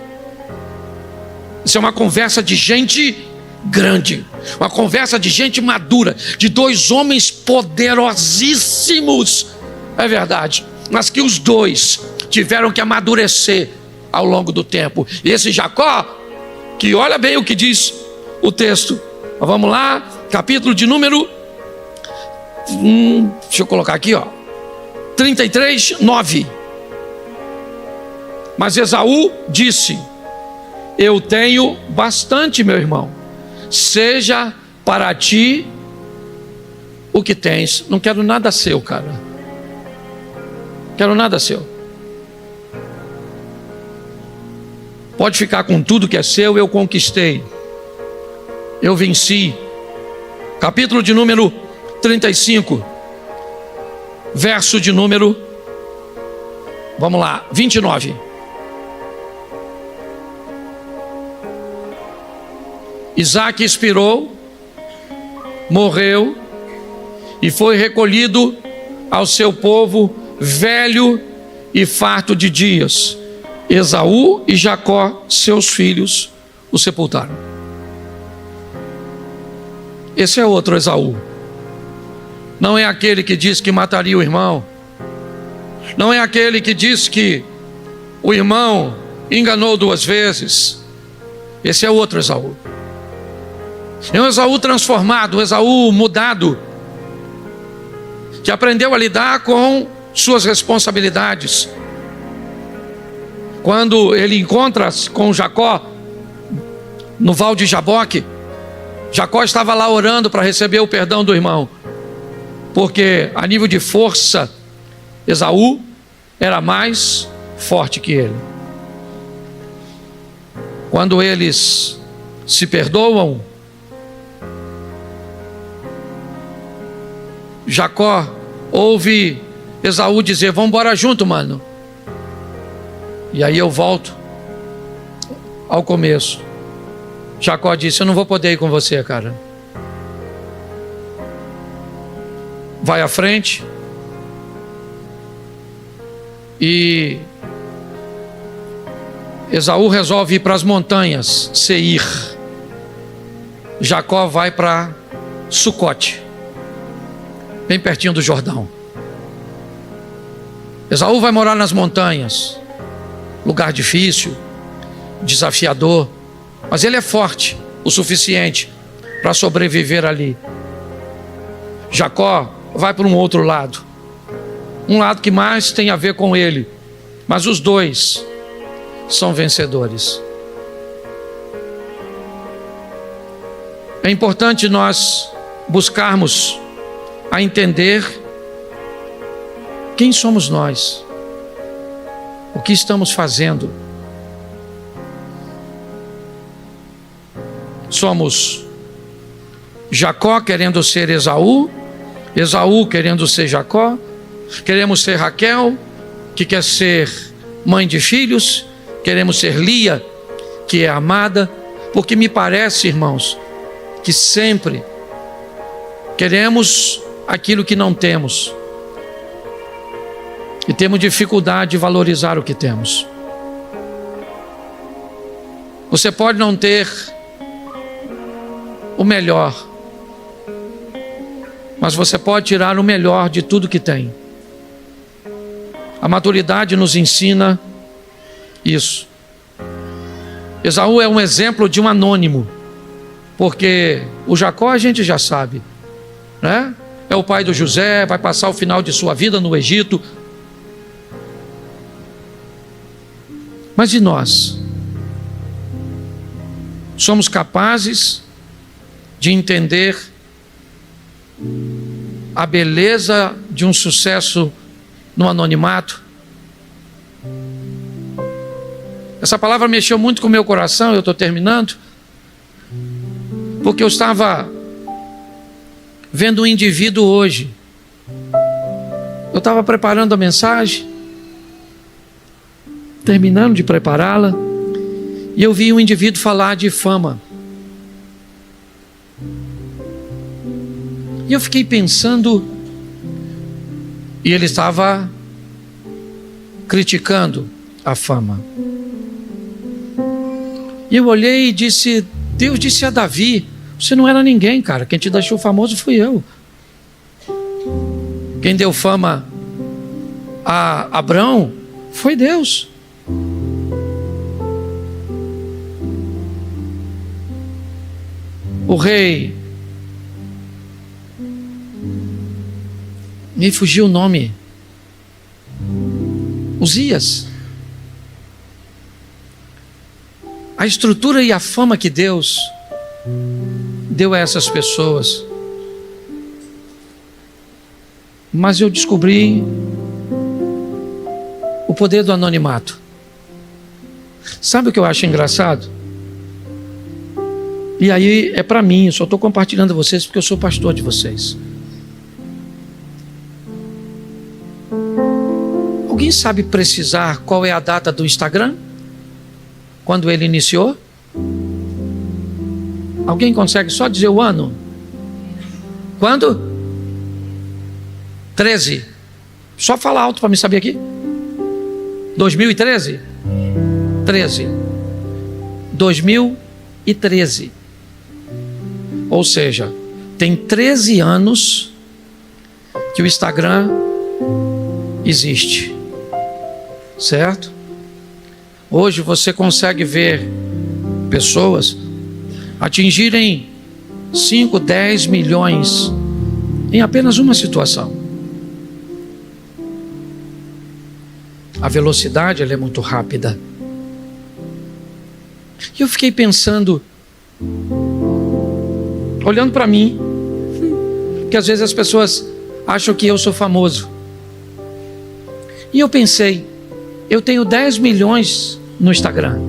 Isso é uma conversa de gente grande, uma conversa de gente madura, de dois homens poderosíssimos, é verdade, mas que os dois tiveram que amadurecer ao longo do tempo. E esse Jacó, que olha bem o que diz o texto, vamos lá, capítulo de número, deixa eu colocar aqui, 33, 9. Mas Esaú disse: eu tenho bastante, meu irmão, seja para ti o que tens. Não quero nada seu, cara. Quero nada seu. Pode ficar com tudo que é seu, eu conquistei. Eu venci. Capítulo de número 35, verso de número, vamos lá, 29. Isaque expirou, morreu e foi recolhido ao seu povo, velho e farto de dias. Esaú e Jacó, seus filhos, o sepultaram. Esse é outro Esaú. Não é aquele que diz que mataria o irmão. Não é aquele que diz que o irmão enganou 2 vezes. Esse é outro Esaú. É um Esaú transformado, um Esaú mudado, que aprendeu a lidar com suas responsabilidades. Quando ele encontra-se com Jacó no Val de Jaboque, Jacó estava lá orando para receber o perdão do irmão, porque a nível de força, Esaú era mais forte que ele. Quando eles se perdoam, Jacó ouve Esaú dizer: vamos embora junto, mano. E aí eu volto ao começo. Jacó disse: eu não vou poder ir com você, cara. Vai à frente. E Esaú resolve ir para as montanhas, Seir. Jacó vai para Sucote, bem pertinho do Jordão. Esaú vai morar nas montanhas, lugar difícil, desafiador, mas ele é forte o suficiente para sobreviver ali. Jacó vai para um outro lado, um lado que mais tem a ver com ele, mas os dois são vencedores. É importante nós buscarmos a entender quem somos nós, o que estamos fazendo. Somos Jacó querendo ser Esaú, Esaú querendo ser Jacó, queremos ser Raquel, que quer ser mãe de filhos, queremos ser Lia, que é amada, porque me parece, irmãos, que sempre queremos aquilo que não temos e temos dificuldade de valorizar o que temos. Você pode não ter o melhor, mas você pode tirar o melhor de tudo que tem. A maturidade nos ensina isso. Esaú é um exemplo de um anônimo, porque o Jacó a gente já sabe, né? É o pai do José, vai passar o final de sua vida no Egito. Mas e nós? Somos capazes de entender a beleza de um sucesso no anonimato? Essa palavra mexeu muito com o meu coração, eu estou terminando, porque eu estava vendo um indivíduo hoje. Eu estava preparando a mensagem, terminando de prepará-la, e eu vi um indivíduo falar de fama. E eu fiquei pensando E ele estava criticando a fama. E eu olhei e disse, Deus disse a Davi, você não era ninguém, cara, quem te deixou famoso fui eu. Quem deu fama a Abrão foi Deus. O rei, me fugiu o nome, Uzias. A estrutura e a fama que Deus deu a essas pessoas. Mas eu descobri o poder do anonimato. Sabe o que eu acho engraçado? E aí é para mim, eu só estou compartilhando a vocês porque eu sou pastor de vocês. Alguém sabe precisar qual é a data do Instagram? Quando ele iniciou? Alguém consegue só dizer o ano? Quando? 13. Só falar alto para me saber aqui. 2013? 13. 2013. Ou seja, tem 13 anos que o Instagram existe. Certo? Hoje você consegue ver pessoas atingirem 5, 10 milhões em apenas uma situação. A velocidade ela é muito rápida. E eu fiquei pensando, olhando para mim, que às vezes as pessoas acham que eu sou famoso. E eu pensei, eu tenho 10 milhões no Instagram.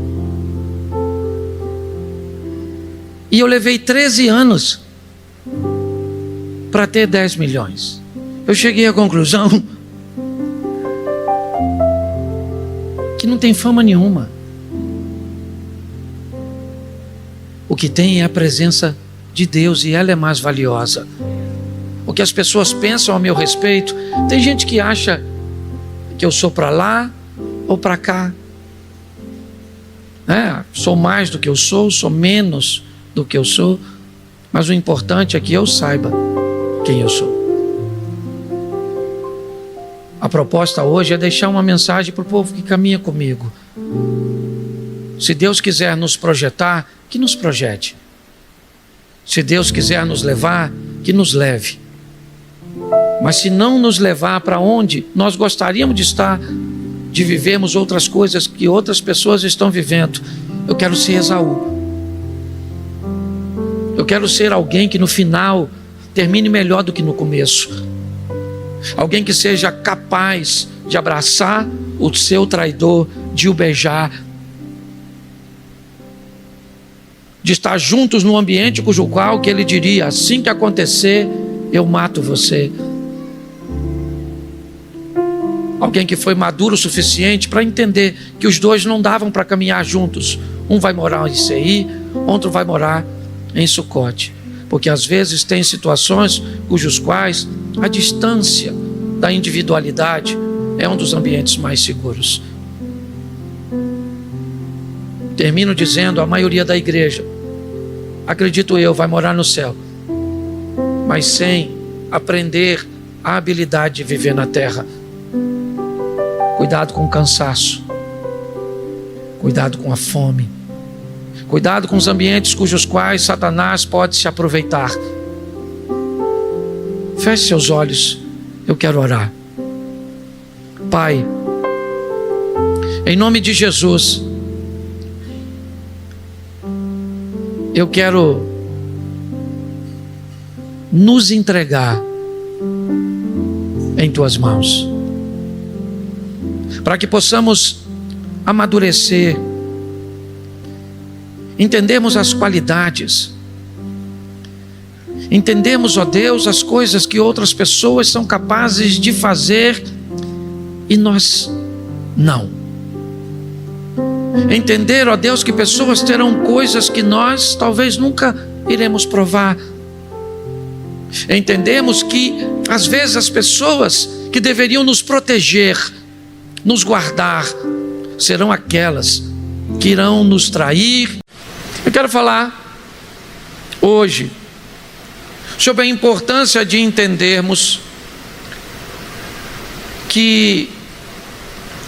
E eu levei 13 anos para ter 10 milhões. Eu cheguei à conclusão que não tem fama nenhuma. O que tem é a presença de Deus e ela é mais valiosa. O que as pessoas pensam a meu respeito, tem gente que acha que eu sou para lá ou para cá. Sou mais do que eu sou menos do que eu sou, mas o importante é que eu saiba quem eu sou. A proposta hoje é deixar uma mensagem para o povo que caminha comigo. Se Deus quiser nos projetar, que nos projete. Se Deus quiser nos levar, que nos leve. Mas se não nos levar para onde nós gostaríamos de estar, de vivermos outras coisas que outras pessoas estão vivendo, eu quero ser Esaú. Eu quero ser alguém que no final termine melhor do que no começo. Alguém que seja capaz de abraçar o seu traidor, de o beijar, de estar juntos no ambiente cujo qual que ele diria, assim que acontecer, eu mato você. Alguém que foi maduro o suficiente para entender que os dois não davam para caminhar juntos. Um vai morar em Seir, outro vai morar em Sucote. Porque às vezes tem situações cujos quais a distância da individualidade é um dos ambientes mais seguros. Termino dizendo, a maioria da igreja, acredito eu, vai morar no céu, mas sem aprender a habilidade de viver na terra. Cuidado com o cansaço, cuidado com a fome, cuidado com os ambientes cujos quais Satanás pode se aproveitar. Feche seus olhos, eu quero orar. Pai, em nome de Jesus, eu quero nos entregar em Tuas mãos, para que possamos amadurecer, entendermos as qualidades, entendemos, ó Deus, as coisas que outras pessoas são capazes de fazer e nós não. Entender, ó Deus, que pessoas terão coisas que nós talvez nunca iremos provar. Entendemos que às vezes as pessoas que deveriam nos proteger, nos guardar, serão aquelas que irão nos trair. Eu quero falar hoje sobre a importância de entendermos que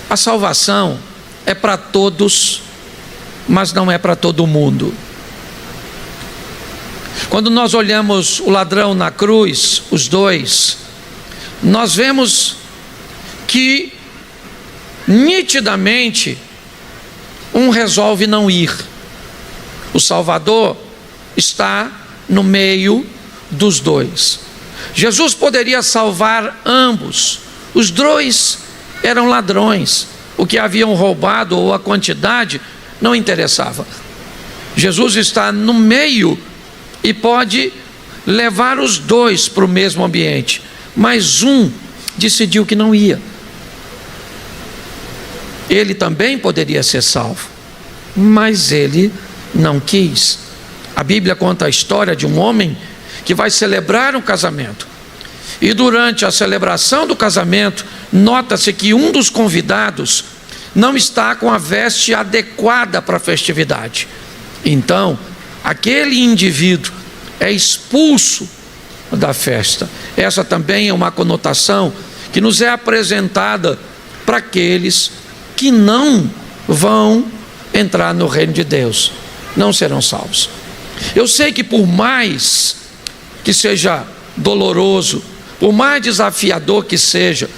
a salvação é para todos, mas não é para todo mundo. Quando nós olhamos o ladrão na cruz, os dois, nós vemos que nitidamente um resolve não ir. O Salvador está no meio dos dois. Jesus poderia salvar ambos. Os dois eram ladrões. O que haviam roubado ou a quantidade não interessava. Jesus está no meio e pode levar os dois para o mesmo ambiente. Mas um decidiu que não ia. Ele também poderia ser salvo, mas ele não quis. A Bíblia conta a história de um homem que vai celebrar um casamento. E durante a celebração do casamento, nota-se que um dos convidados não está com a veste adequada para a festividade. Então, aquele indivíduo é expulso da festa. Essa também é uma conotação que nos é apresentada para aqueles que não vão entrar no reino de Deus, não serão salvos. Eu sei que por mais que seja doloroso, por mais desafiador que seja,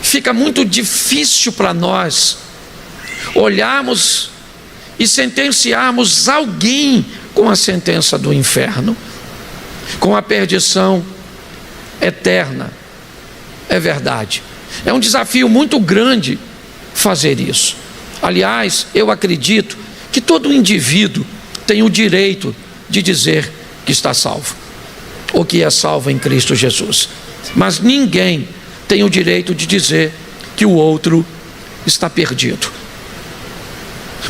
fica muito difícil para nós olharmos e sentenciarmos alguém com a sentença do inferno, com a perdição eterna. É verdade. É um desafio muito grande fazer isso. Aliás, eu acredito que todo indivíduo tem o direito de dizer que está salvo, ou que é salvo em Cristo Jesus. Mas ninguém tem o direito de dizer que o outro está perdido.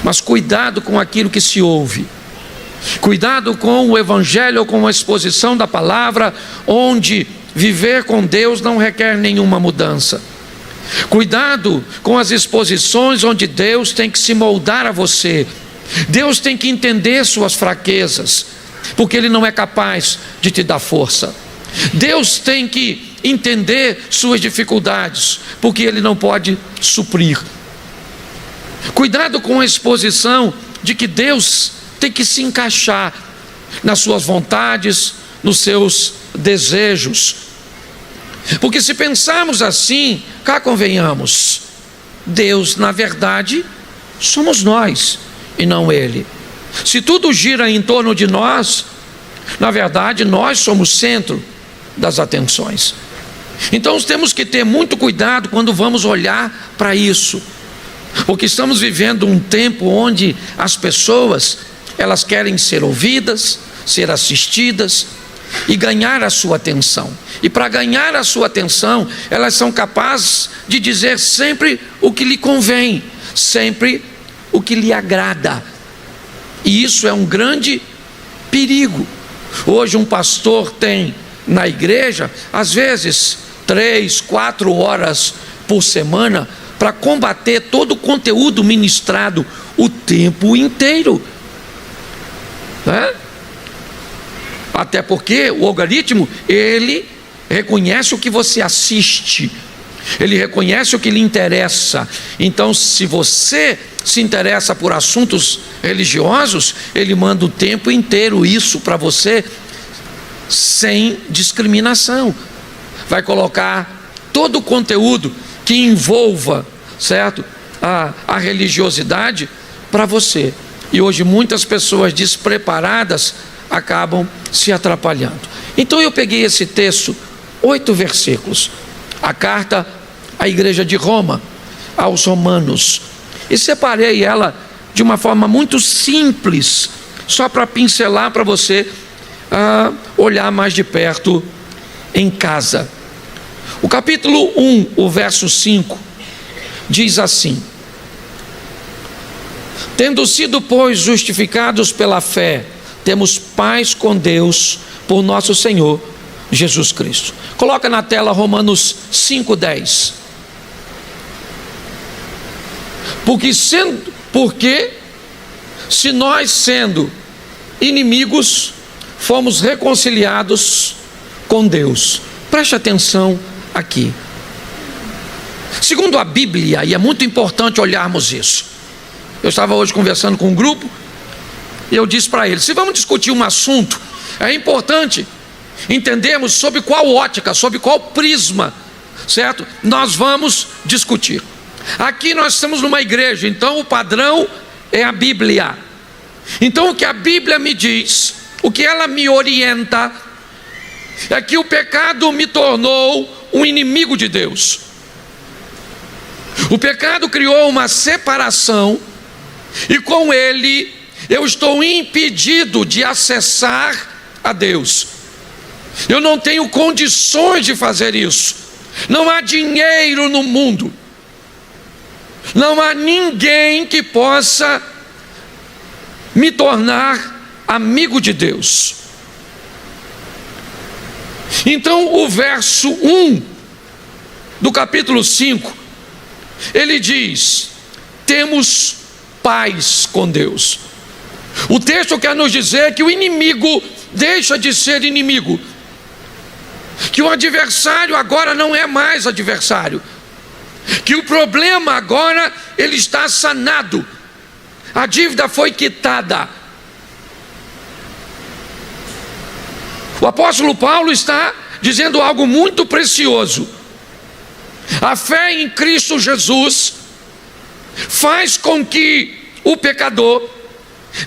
Mas cuidado com aquilo que se ouve. Cuidado com o evangelho ou com a exposição da palavra, onde viver com Deus não requer nenhuma mudança. Cuidado com as exposições onde Deus tem que se moldar a você. Deus tem que entender suas fraquezas, porque Ele não é capaz de te dar força. Deus tem que entender suas dificuldades, porque Ele não pode suprir. Cuidado com a exposição de que Deus tem que se encaixar nas suas vontades, nos seus desejos. Porque se pensarmos assim, cá convenhamos, Deus, na verdade, somos nós e não Ele. Se tudo gira em torno de nós, na verdade, nós somos o centro das atenções. Então temos que ter muito cuidado quando vamos olhar para isso, porque estamos vivendo um tempo onde as pessoas, elas querem ser ouvidas, ser assistidas e ganhar a sua atenção. E para ganhar a sua atenção, elas são capazes de dizer sempre o que lhe convém, sempre o que lhe agrada. E isso é um grande perigo. Hoje um pastor tem na igreja, às vezes 3, 4 horas por semana, para combater todo o conteúdo ministrado o tempo inteiro, né? Até porque o algoritmo, ele reconhece o que você assiste, ele reconhece o que lhe interessa. Então, se você se interessa por assuntos religiosos, ele manda o tempo inteiro isso para você, sem discriminação. Vai colocar todo o conteúdo que envolva, certo, a religiosidade para você. E hoje muitas pessoas despreparadas acabam se atrapalhando. Então eu peguei esse texto, 8 versículos, a carta à igreja de Roma, aos romanos, e separei ela de uma forma muito simples, só para pincelar para você olhar mais de perto em casa. O capítulo 1, o verso 5, diz assim: tendo sido, pois, justificados pela fé, temos paz com Deus por nosso Senhor, Jesus Cristo. Coloca na tela Romanos 5:10. Porque se nós, sendo inimigos, fomos reconciliados com Deus. Preste atenção aqui. Segundo a Bíblia, e é muito importante olharmos isso. Eu estava hoje conversando com um grupo e eu disse para eles: se vamos discutir um assunto, é importante entendermos sobre qual ótica, sobre qual prisma, certo? Nós vamos discutir. Aqui nós estamos numa igreja, então o padrão é a Bíblia. Então o que a Bíblia me diz, o que ela me orienta, é que o pecado me tornou um inimigo de Deus. O pecado criou uma separação, e com ele eu estou impedido de acessar a Deus. Eu não tenho condições de fazer isso. Não há dinheiro no mundo, não há ninguém que possa me tornar amigo de Deus. Então o verso 1 do capítulo 5, ele diz: temos paz com Deus. O texto quer nos dizer que o inimigo deixa de ser inimigo, que o adversário agora não é mais adversário, que o problema agora ele está sanado, a dívida foi quitada. O apóstolo Paulo está dizendo algo muito precioso. A fé em Cristo Jesus faz com que o pecador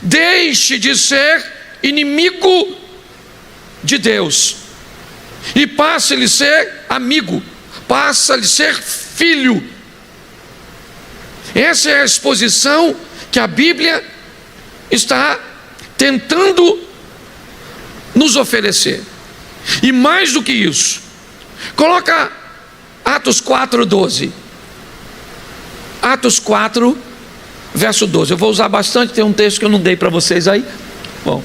deixe de ser inimigo de Deus e passe a lhe ser amigo, passa a lhe ser filho. Essa é a exposição que a Bíblia está tentando nos oferecer. E mais do que isso, coloca Atos 4:12. Atos 4, verso 12. Eu vou usar bastante, tem um texto que eu não dei para vocês aí. Bom,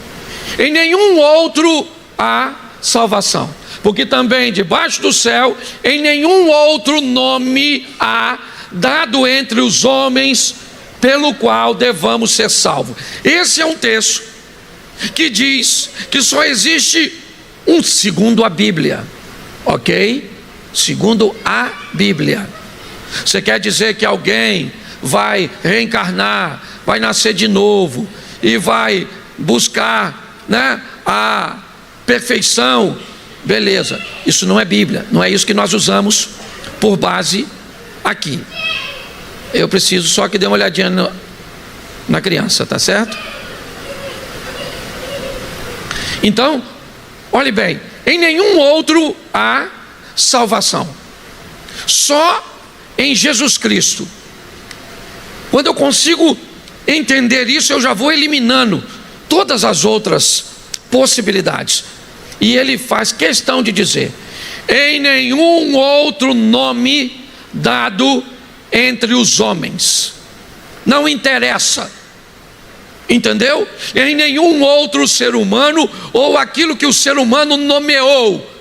em nenhum outro há salvação, porque também debaixo do céu em nenhum outro nome há dado entre os homens pelo qual devamos ser salvos. Esse é um texto que diz que só existe um, segundo a Bíblia, ok? Segundo a Bíblia. Você quer dizer que alguém vai reencarnar, vai nascer de novo e vai buscar, né, a perfeição? Beleza, isso não é Bíblia, não é isso que nós usamos por base aqui. Eu preciso só que dê uma olhadinha na criança, tá certo? Então, olhe bem, em nenhum outro há salvação, só em Jesus Cristo. Quando eu consigo entender isso, eu já vou eliminando todas as outras possibilidades. E ele faz questão de dizer: em nenhum outro nome dado entre os homens. Não interessa, entendeu? Em nenhum outro ser humano, ou aquilo que o ser humano nomeou,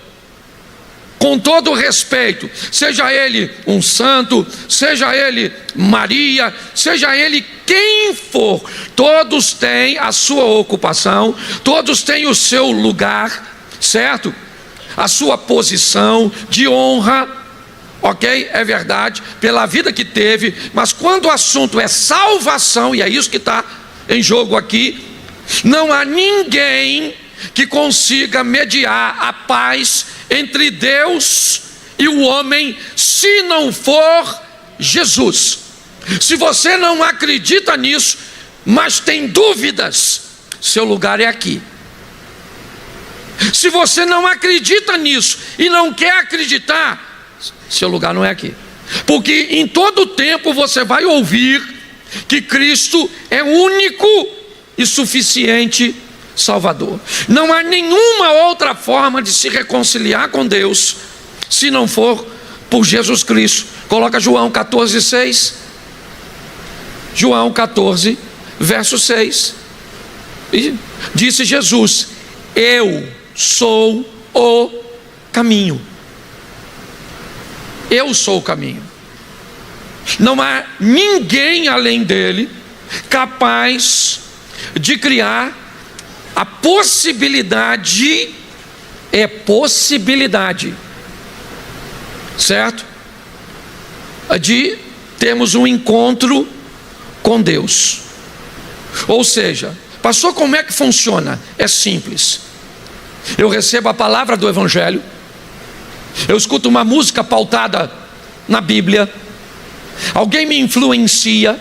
com todo respeito, seja ele um santo, seja ele Maria, seja ele quem for, todos têm a sua ocupação, todos têm o seu lugar, certo? A sua posição de honra, ok? É verdade, pela vida que teve, mas quando o assunto é salvação, e é isso que está em jogo aqui, não há ninguém que consiga mediar a paz entre Deus e o homem, se não for Jesus. Se você não acredita nisso, mas tem dúvidas, seu lugar é aqui. Se você não acredita nisso e não quer acreditar, seu lugar não é aqui. Porque em todo tempo você vai ouvir que Cristo é único e suficiente Salvador. Não há nenhuma outra forma de se reconciliar com Deus se não for por Jesus Cristo. Coloca João 14:6. João 14, verso 6. E disse Jesus: eu sou o caminho. Eu sou o caminho. Não há ninguém além dele capaz de criar a possibilidade, certo? De termos um encontro com Deus. Ou seja, pastor, como é que funciona? É simples. Eu recebo a palavra do Evangelho, eu escuto uma música pautada na Bíblia, alguém me influencia,